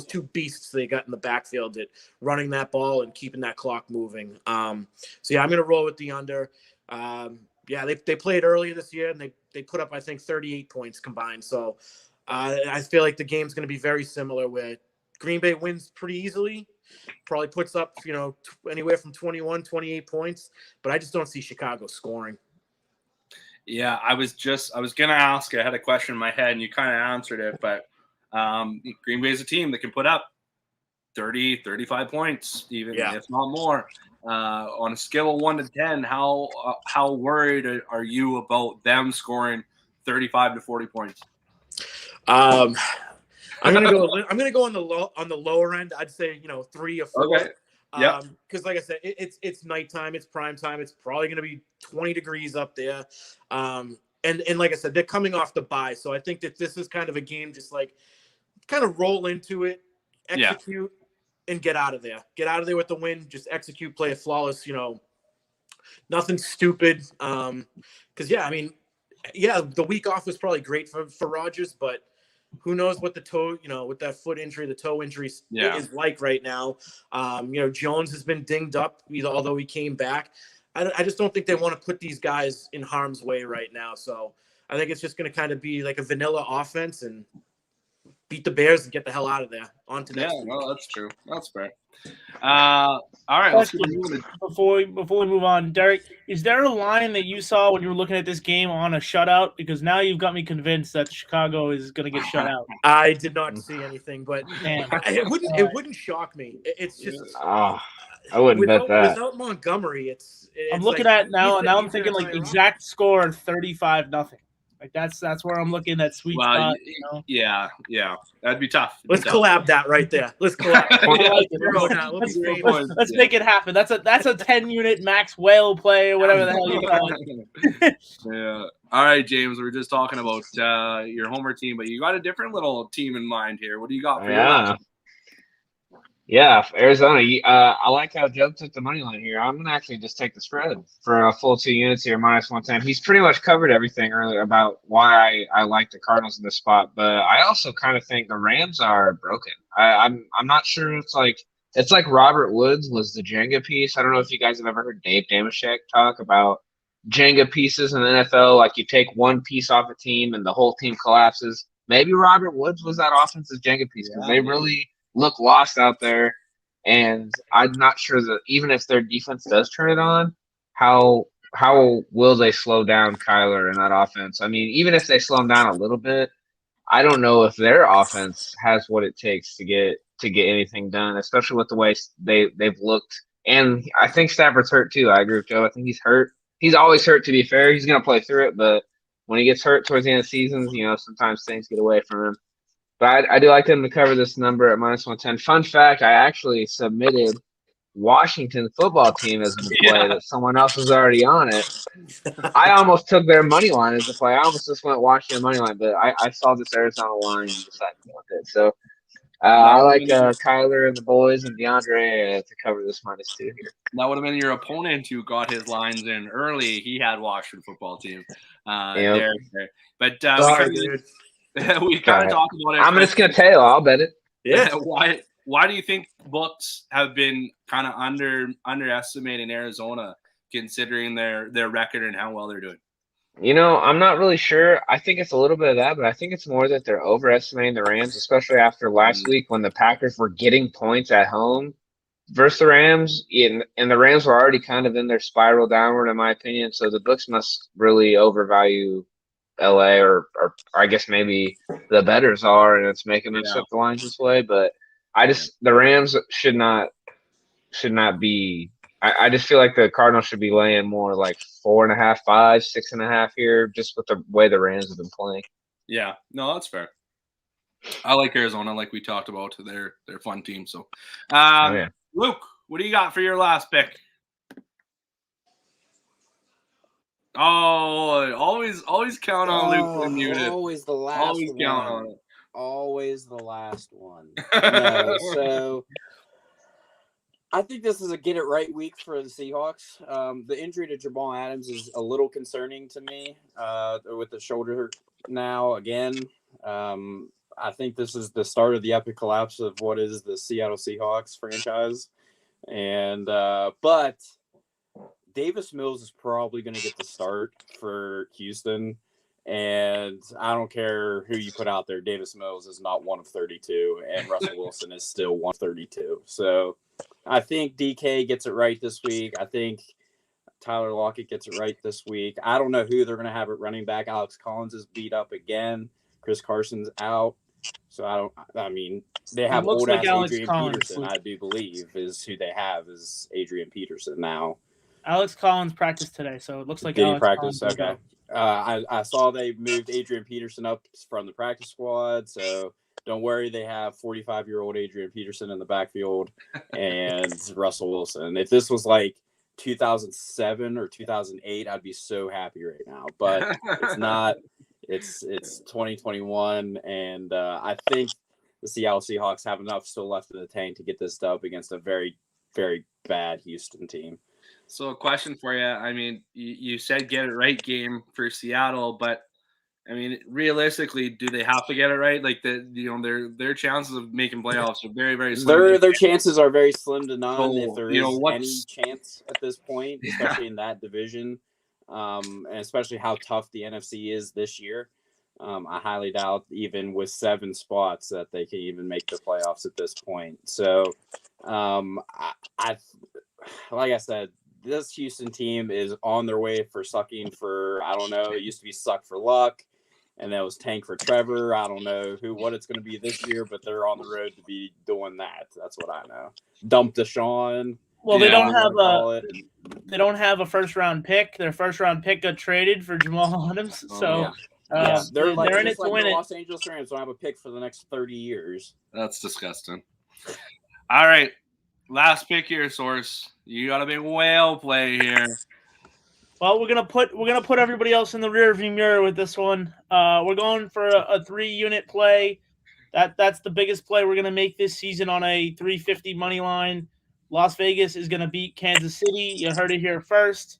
two beasts they got in the backfield at running that ball and keeping that clock moving. So yeah, I'm going to roll with the under. They played earlier this year and they put up, I think, 38 points combined. So I feel like the game's going to be very similar, where Green Bay wins pretty easily, probably puts up, anywhere from 21, 28 points, but I just don't see Chicago scoring. Yeah, I was going to ask. I had a question in my head, and you kind of answered it. But Green Bay is a team that can put up 30, 35 points, even Yeah. if not more. On a scale of 1 to 10, how worried are you about them scoring 35 to 40 points? I'm gonna go on the lower end. I'd say 3 or 4. Okay. Yeah. Because like I said, it's nighttime, it's prime time. It's probably gonna be 20 degrees up there. And like I said, they're coming off the bye, so I think that this is kind of a game just like kind of roll into it, execute, and get out of there. Get out of there with the win. Just execute, play a flawless. Nothing stupid. Because the week off was probably great for Rodgers, but who knows what the toe, with that foot injury, the toe injury is like right now. Jones has been dinged up, although he came back. I just don't think they want to put these guys in harm's way right now. So I think it's just going to kind of be like a vanilla offense and beat the Bears and get the hell out of there. On to next week. No, that's true. That's fair. All right. Let's keep moving. Before we move on, Derek, is there a line that you saw when you were looking at this game on a shutout? Because now you've got me convinced that Chicago is going to get shut out. I did not see anything, but it wouldn't shock me. It's just I wouldn't bet that. Without Montgomery, it's I'm looking at now, and now I'm thinking like exact score 35-0. Like that's where I'm looking at sweet spot. Yeah, that'd be tough. Let's collab that right there. Let's collab. Let's make it happen. That's a 10-unit max whale play or whatever the hell you call it. Yeah. All right, James. We were just talking about your Homer team, but you got a different little team in mind here. What do you got for your Yeah, Arizona. I like how Joe took the money line here. I'm going to actually just take the spread for a full 2 units here, -110. He's pretty much covered everything earlier about why I like the Cardinals in this spot, but I also kind of think the Rams are broken. I'm not sure. It's like Robert Woods was the Jenga piece. I don't know if you guys have ever heard Dave Damashek talk about Jenga pieces in the NFL. Like you take one piece off a team and the whole team collapses. Maybe Robert Woods was that offensive Jenga piece because they really look lost out there, and I'm not sure that even if their defense does turn it on, how will they slow down Kyler in that offense? I mean, even if they slow him down a little bit, I don't know if their offense has what it takes to get anything done, especially with the way they've looked. And I think Stafford's hurt too. I agree with Joe. I think he's hurt. He's always hurt, to be fair. He's going to play through it, but when he gets hurt towards the end of seasons, sometimes things get away from him. But I do like them to cover this number at -110. Fun fact, I actually submitted Washington football team as a play that someone else was already on it. I almost took their money line as a play. I almost just went Washington money line, but I saw this Arizona line and decided to go with it. So I like Kyler and the boys and DeAndre to cover this -2 here. That would have been your opponent who got his lines in early. He had Washington football team. There. But we kind of talked about it. I'm just gonna tail. I'll bet it. Yeah. Why do you think books have been kind of underestimating Arizona, considering their record and how well they're doing? I'm not really sure. I think it's a little bit of that, but I think it's more that they're overestimating the Rams, especially after last week when the Packers were getting points at home versus the Rams, and the Rams were already kind of in their spiral downward, in my opinion. So the books must really overvalue LA, or I guess maybe the bettors are, and it's making them set the lines this way. But the Rams should not be. I just feel like the Cardinals should be laying more like 4.5, 5, 6.5 here, just with the way the Rams have been playing. Yeah, no, that's fair. I like Arizona, like we talked about. They're a fun team. So, Luke, what do you got for your last pick? Oh, always count on Luke when muted. Always the last always one. Count on it. Always the last one. No, so I think this is a get it right week for the Seahawks. The injury to Jamal Adams is a little concerning to me with the shoulder now again. I think this is the start of the epic collapse of what is the Seattle Seahawks franchise. And but Davis Mills is probably going to get the start for Houston. And I don't care who you put out there. Davis Mills is not 1 of 32, and Russell Wilson is still 1 of 32. So I think DK gets it right this week. I think Tyler Lockett gets it right this week. I don't know who they're going to have at running back. Alex Collins is beat up again. Chris Carson's out. So they have looks old like ass Alex Adrian Collins. Peterson. I do believe is who they have is Adrian Peterson now. Alex Collins practiced today, so it looks like Did he Alex practice? Collins. Okay. I saw they moved Adrian Peterson up from the practice squad, so don't worry. They have 45-year-old Adrian Peterson in the backfield and Russell Wilson. If this was like 2007 or 2008, I'd be so happy right now. But it's not. It's 2021, and I think the Seattle Seahawks have enough still left in the tank to get this dub against a very, very bad Houston team. So a question for you. I mean, you said get it right game for Seattle, but I mean, realistically, do they have to get it right? Like their chances of making playoffs are very, very slim. Their chances are very slim to none So, if there is any chance at this point, especially in that division, and especially how tough the NFC is this year. I highly doubt, even with 7 spots, that they can even make the playoffs at this point. So, like I said, this Houston team is on their way for sucking for, I don't know, it used to be suck for luck, and that was tank for Trevor. I don't know what it's going to be this year, but they're on the road to be doing that. That's what I know. Dump Deshaun. Well, they don't have a first round pick. Their first round pick got traded for Jamal Adams. So they're in it to win it. Los Angeles Rams don't have a pick for the next 30 years. That's disgusting. All right. Last pick here, Source. You got a big whale play here. Well, we're gonna put everybody else in the rearview mirror with this one. We're going for a 3-unit play. That's the biggest play we're gonna make this season on a 350 money line. Las Vegas is gonna beat Kansas City. You heard it here first.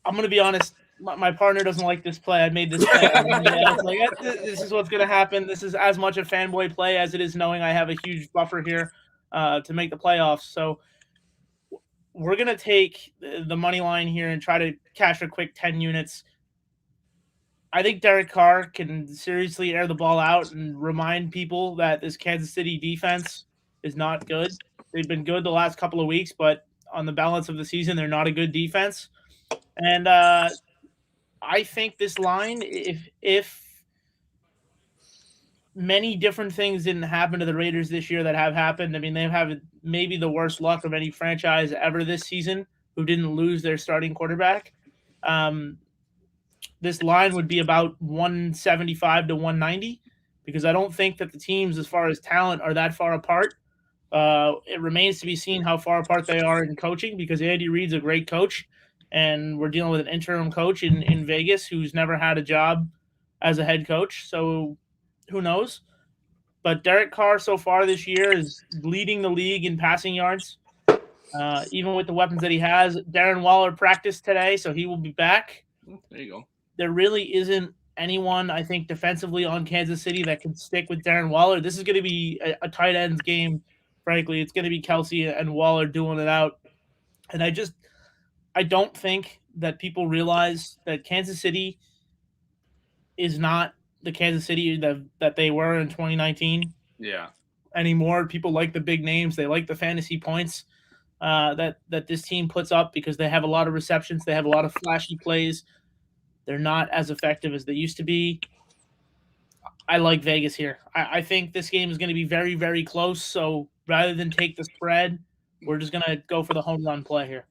I'm gonna be honest. My partner doesn't like this play. I made this play. This is what's gonna happen. This is as much a fanboy play as it is knowing I have a huge buffer here to make the playoffs. So we're going to take the money line here and try to cash a quick 10 units. I think Derek Carr can seriously air the ball out and remind people that this Kansas City defense is not good. They've been good the last couple of weeks, but on the balance of the season, they're not a good defense. And I think this line, if many different things didn't happen to the Raiders this year that have happened. I mean, they've had maybe the worst luck of any franchise ever this season who didn't lose their starting quarterback. This line would be about 175 to 190 because I don't think that the teams, as far as talent, are that far apart. It remains to be seen how far apart they are in coaching because Andy Reid's a great coach, and we're dealing with an interim coach in Vegas who's never had a job as a head coach. So who knows? But Derek Carr so far this year is leading the league in passing yards, even with the weapons that he has. Darren Waller practiced today, so he will be back. There you go. There really isn't anyone, I think, defensively on Kansas City that can stick with Darren Waller. This is going to be a tight ends game, frankly. It's going to be Kelsey and Waller dueling it out. And I don't think that people realize that Kansas City is not the Kansas City that they were in 2019 anymore. People like the big names. They like the fantasy points that this team puts up because they have a lot of receptions. They have a lot of flashy plays. They're not as effective as they used to be. I like Vegas here. I think this game is going to be very, very close. So rather than take the spread, we're just going to go for the home run play here.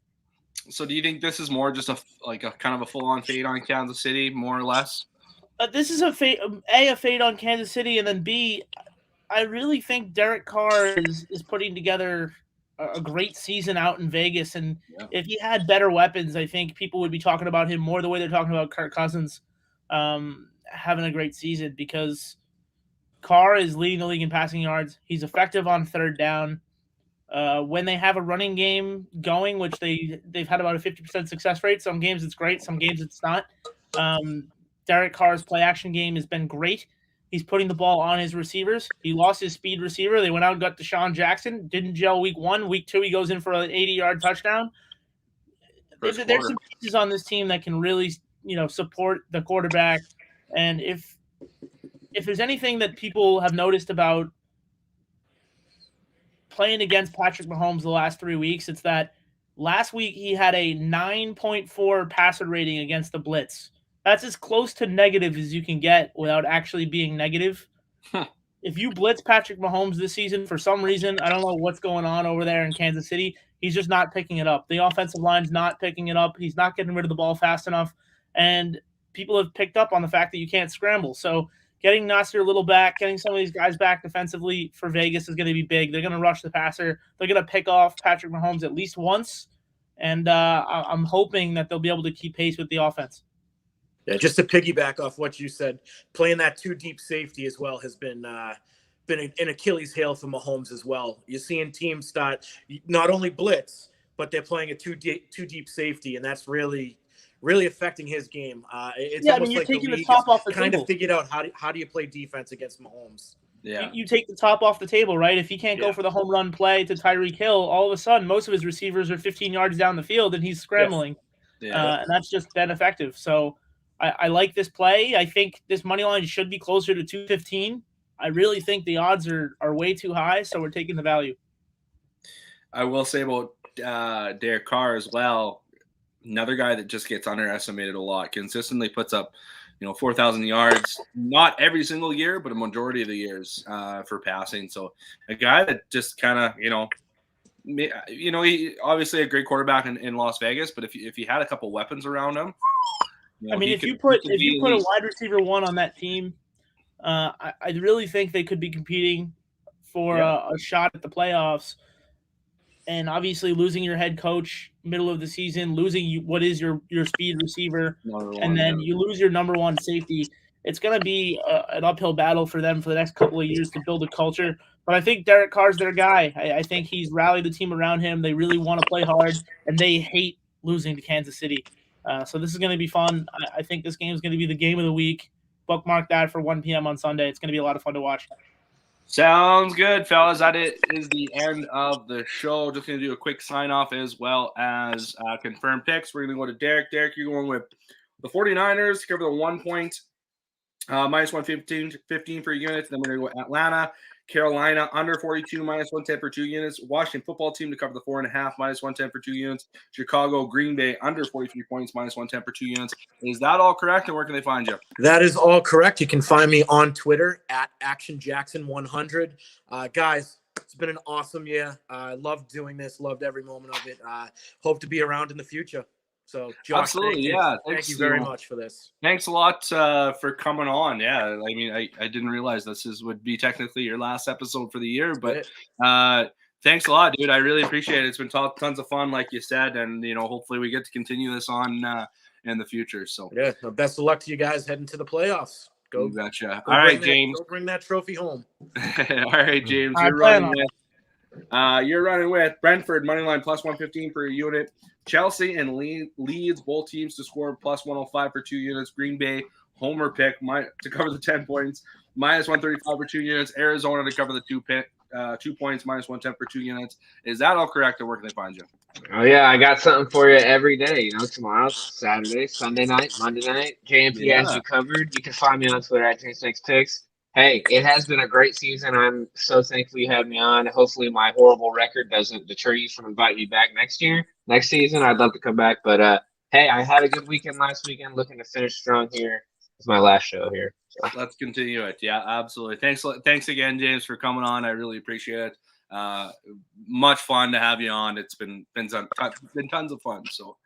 So do you think this is more just a kind of a full-on fade on Kansas City, more or less? This is a fade on Kansas City, and then B, I really think Derek Carr is putting together a great season out in Vegas, and if he had better weapons, I think people would be talking about him more the way they're talking about Kirk Cousins having a great season because Carr is leading the league in passing yards. He's effective on third down. When they have a running game going, which they've had about a 50% success rate. Some games it's great, some games it's not. Derek Carr's play action game has been great. He's putting the ball on his receivers. He lost his speed receiver. They went out and got Deshaun Jackson. Didn't gel week 1. Week 2, he goes in for an 80-yard touchdown. There's some pieces on this team that can really, support the quarterback. And if there's anything that people have noticed about playing against Patrick Mahomes the last 3 weeks, it's that last week he had a 9.4 passer rating against the blitz. That's as close to negative as you can get without actually being negative. If you blitz Patrick Mahomes this season, for some reason, I don't know what's going on over there in Kansas City, he's just not picking it up. The offensive line's not picking it up. He's not getting rid of the ball fast enough. And people have picked up on the fact that you can't scramble. So getting Nasir Little back, getting some of these guys back defensively for Vegas is going to be big. They're going to rush the passer. They're going to pick off Patrick Mahomes at least once. And I'm hoping that they'll be able to keep pace with the offense. Yeah, just to piggyback off what you said, playing that two deep safety as well has been an Achilles heel for Mahomes as well. You're seeing teams start not only blitz, but they're playing a two deep safety, and that's really affecting his game. It's almost you're like taking the the league top off the kind table. of figured out how do you play defense against Mahomes. Yeah. You take the top off the table, right? If he can't go for the home run play to Tyreek Hill, all of a sudden most of his receivers are 15 yards down the field and he's scrambling. And that's just been effective. So I like this play. I think this money line should be closer to 215. I really think the odds are way too high, so we're taking the value. I will say about Derek Carr as well. Another guy that just gets underestimated a lot. Consistently puts up, 4,000 yards. Not every single year, but a majority of the years for passing. So a guy that just kind of, he obviously a great quarterback in Las Vegas. But if he had a couple weapons around him, if you put a wide receiver one on that team, I really think they could be competing for a shot at the playoffs. And obviously losing your head coach middle of the season, losing what is your speed receiver, and then you lose your number one safety. It's going to be an uphill battle for them for the next couple of years to build a culture. But I think Derek Carr's their guy. I think he's rallied the team around him. They really want to play hard, and they hate losing to Kansas City. So this is going to be fun. I think this game is going to be the game of the week. Bookmark that for 1 p.m. on Sunday. It's going to be a lot of fun to watch. Sounds good, fellas. That is the end of the show. Just going to do a quick sign-off as well as confirmed picks. We're going to go to Derek. Derek, you're going with the 49ers to cover the 1 point, minus 115 for units. Then we're going to go Atlanta, Carolina, under 42, minus 110 for 2 units. Washington football team to cover the 4.5, minus 110 for 2 units. Chicago, Green Bay, under 43 points, minus 110 for 2 units. Is that all correct, and where can they find you? That is all correct. You can find me on Twitter at ActionJackson100. Guys, it's been an awesome year. I loved doing this, loved every moment of it. Hope to be around in the future. So, Josh, absolutely, thank you very much for this. Thanks a lot for coming on. Yeah, I mean, I didn't realize this would be technically your last episode for the year, but thanks a lot, dude. I really appreciate it. It's been tons of fun, like you said, and hopefully we get to continue this on in the future. So best of luck to you guys heading to the playoffs. Go, gotcha. All right, James. Go bring that trophy home. All right, James. You're running with Brentford moneyline plus 115 per unit. Chelsea and Leeds, both teams to score plus 105 for 2 units. Green Bay, homer pick to cover the 10 points, minus 135 for 2 units. Arizona to cover the 2 points, minus 110 for 2 units. Is that all correct, or where can they find you? Oh, yeah, I got something for you every day. Tomorrow's Saturday, Sunday night, Monday night. JMP has you covered. You can find me on Twitter at James6Picks. Hey, it has been a great season. I'm so thankful you had me on. Hopefully my horrible record doesn't deter you from inviting me back next season. I'd love to come back. But, hey, I had a good weekend last weekend. Looking to finish strong here. It's my last show here. So. Let's continue it. Yeah, absolutely. Thanks again, James, for coming on. I really appreciate it. Much fun to have you on. It's been tons of fun. So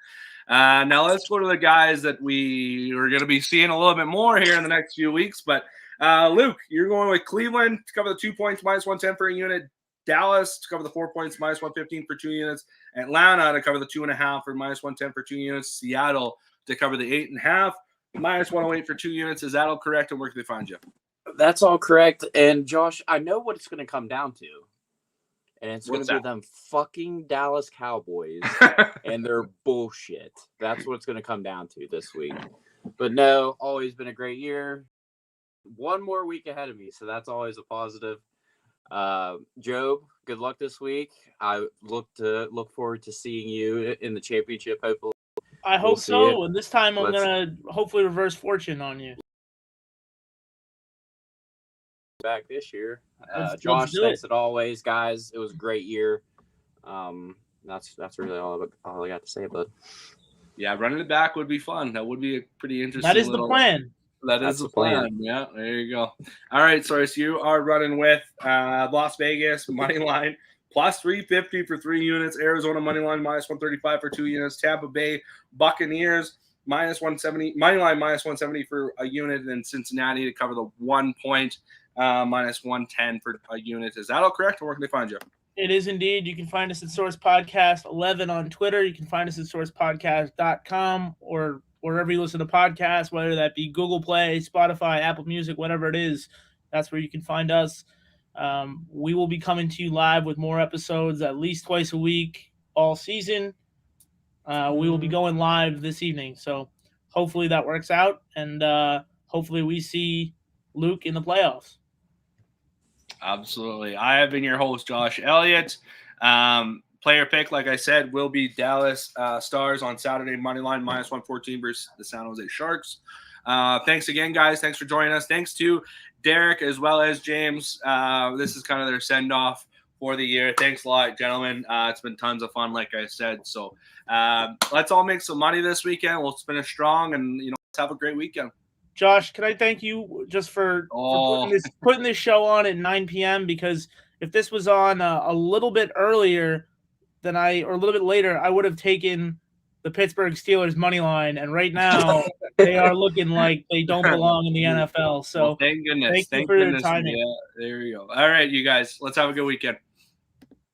now let's go to the guys that we are going to be seeing a little bit more here in the next few weeks. But Luke, you're going with Cleveland to cover the 2 points, minus 110 for a unit. Dallas to cover the 4 points, minus 115 for 2 units. Atlanta to cover the 2.5 for minus 110 for 2 units. Seattle to cover the 8.5, minus 108 for 2 units. Is that all correct? And where can they find you? That's all correct. And Josh, I know what it's going to come down to. And it's going to be them fucking Dallas Cowboys and their bullshit. That's what it's going to come down to this week. But no, always been a great year. 1 more week ahead of me, so that's always a positive. Job, good luck this week. I look forward to seeing you in the championship. Hopefully, I hope so. And this time I'm gonna hopefully reverse fortune on you. Back this year, Josh. Thanks as always, guys. It was a great year. That's really all I got to say, bud. Yeah, running it back would be fun. That would be a pretty interesting. That is the plan. That is the plan. Yeah, there you go. All right, so you are running with Las Vegas money line plus 350 for 3 units. Arizona money line minus 135 for 2 units. Tampa Bay Buccaneers minus 170 money line minus 170 for a unit, and then Cincinnati to cover the 1 point minus 110 for a unit. Is that all correct? Or where can they find you? It is indeed. You can find us at Source Podcast 11 on Twitter. You can find us at sourcepodcast.com or wherever you listen to podcasts, whether that be Google Play, Spotify, Apple Music, whatever it is. That's where you can find us. We will be coming to you live with more episodes at least twice a week all season. We will be going live this evening. So hopefully that works out, and hopefully we see Luke in the playoffs. Absolutely. I have been your host, Josh Elliott. Player pick, like I said, will be Dallas Stars on Saturday, money line minus 114 versus the San Jose Sharks. Thanks again, guys. Thanks for joining us. Thanks to Derek as well as James. This is kind of their send-off for the year. Thanks a lot, gentlemen. It's been tons of fun, like I said. So let's all make some money this weekend. We'll finish strong, and let's have a great weekend. Josh, can I thank you just for putting this show on at 9 p.m. because if this was on a little bit earlier or a little bit later, I would have taken the Pittsburgh Steelers money line, and right now they are looking like they don't belong in the NFL. So well, thank goodness. Thank you for your timing. Yeah, there you go. All right, you guys, let's have a good weekend.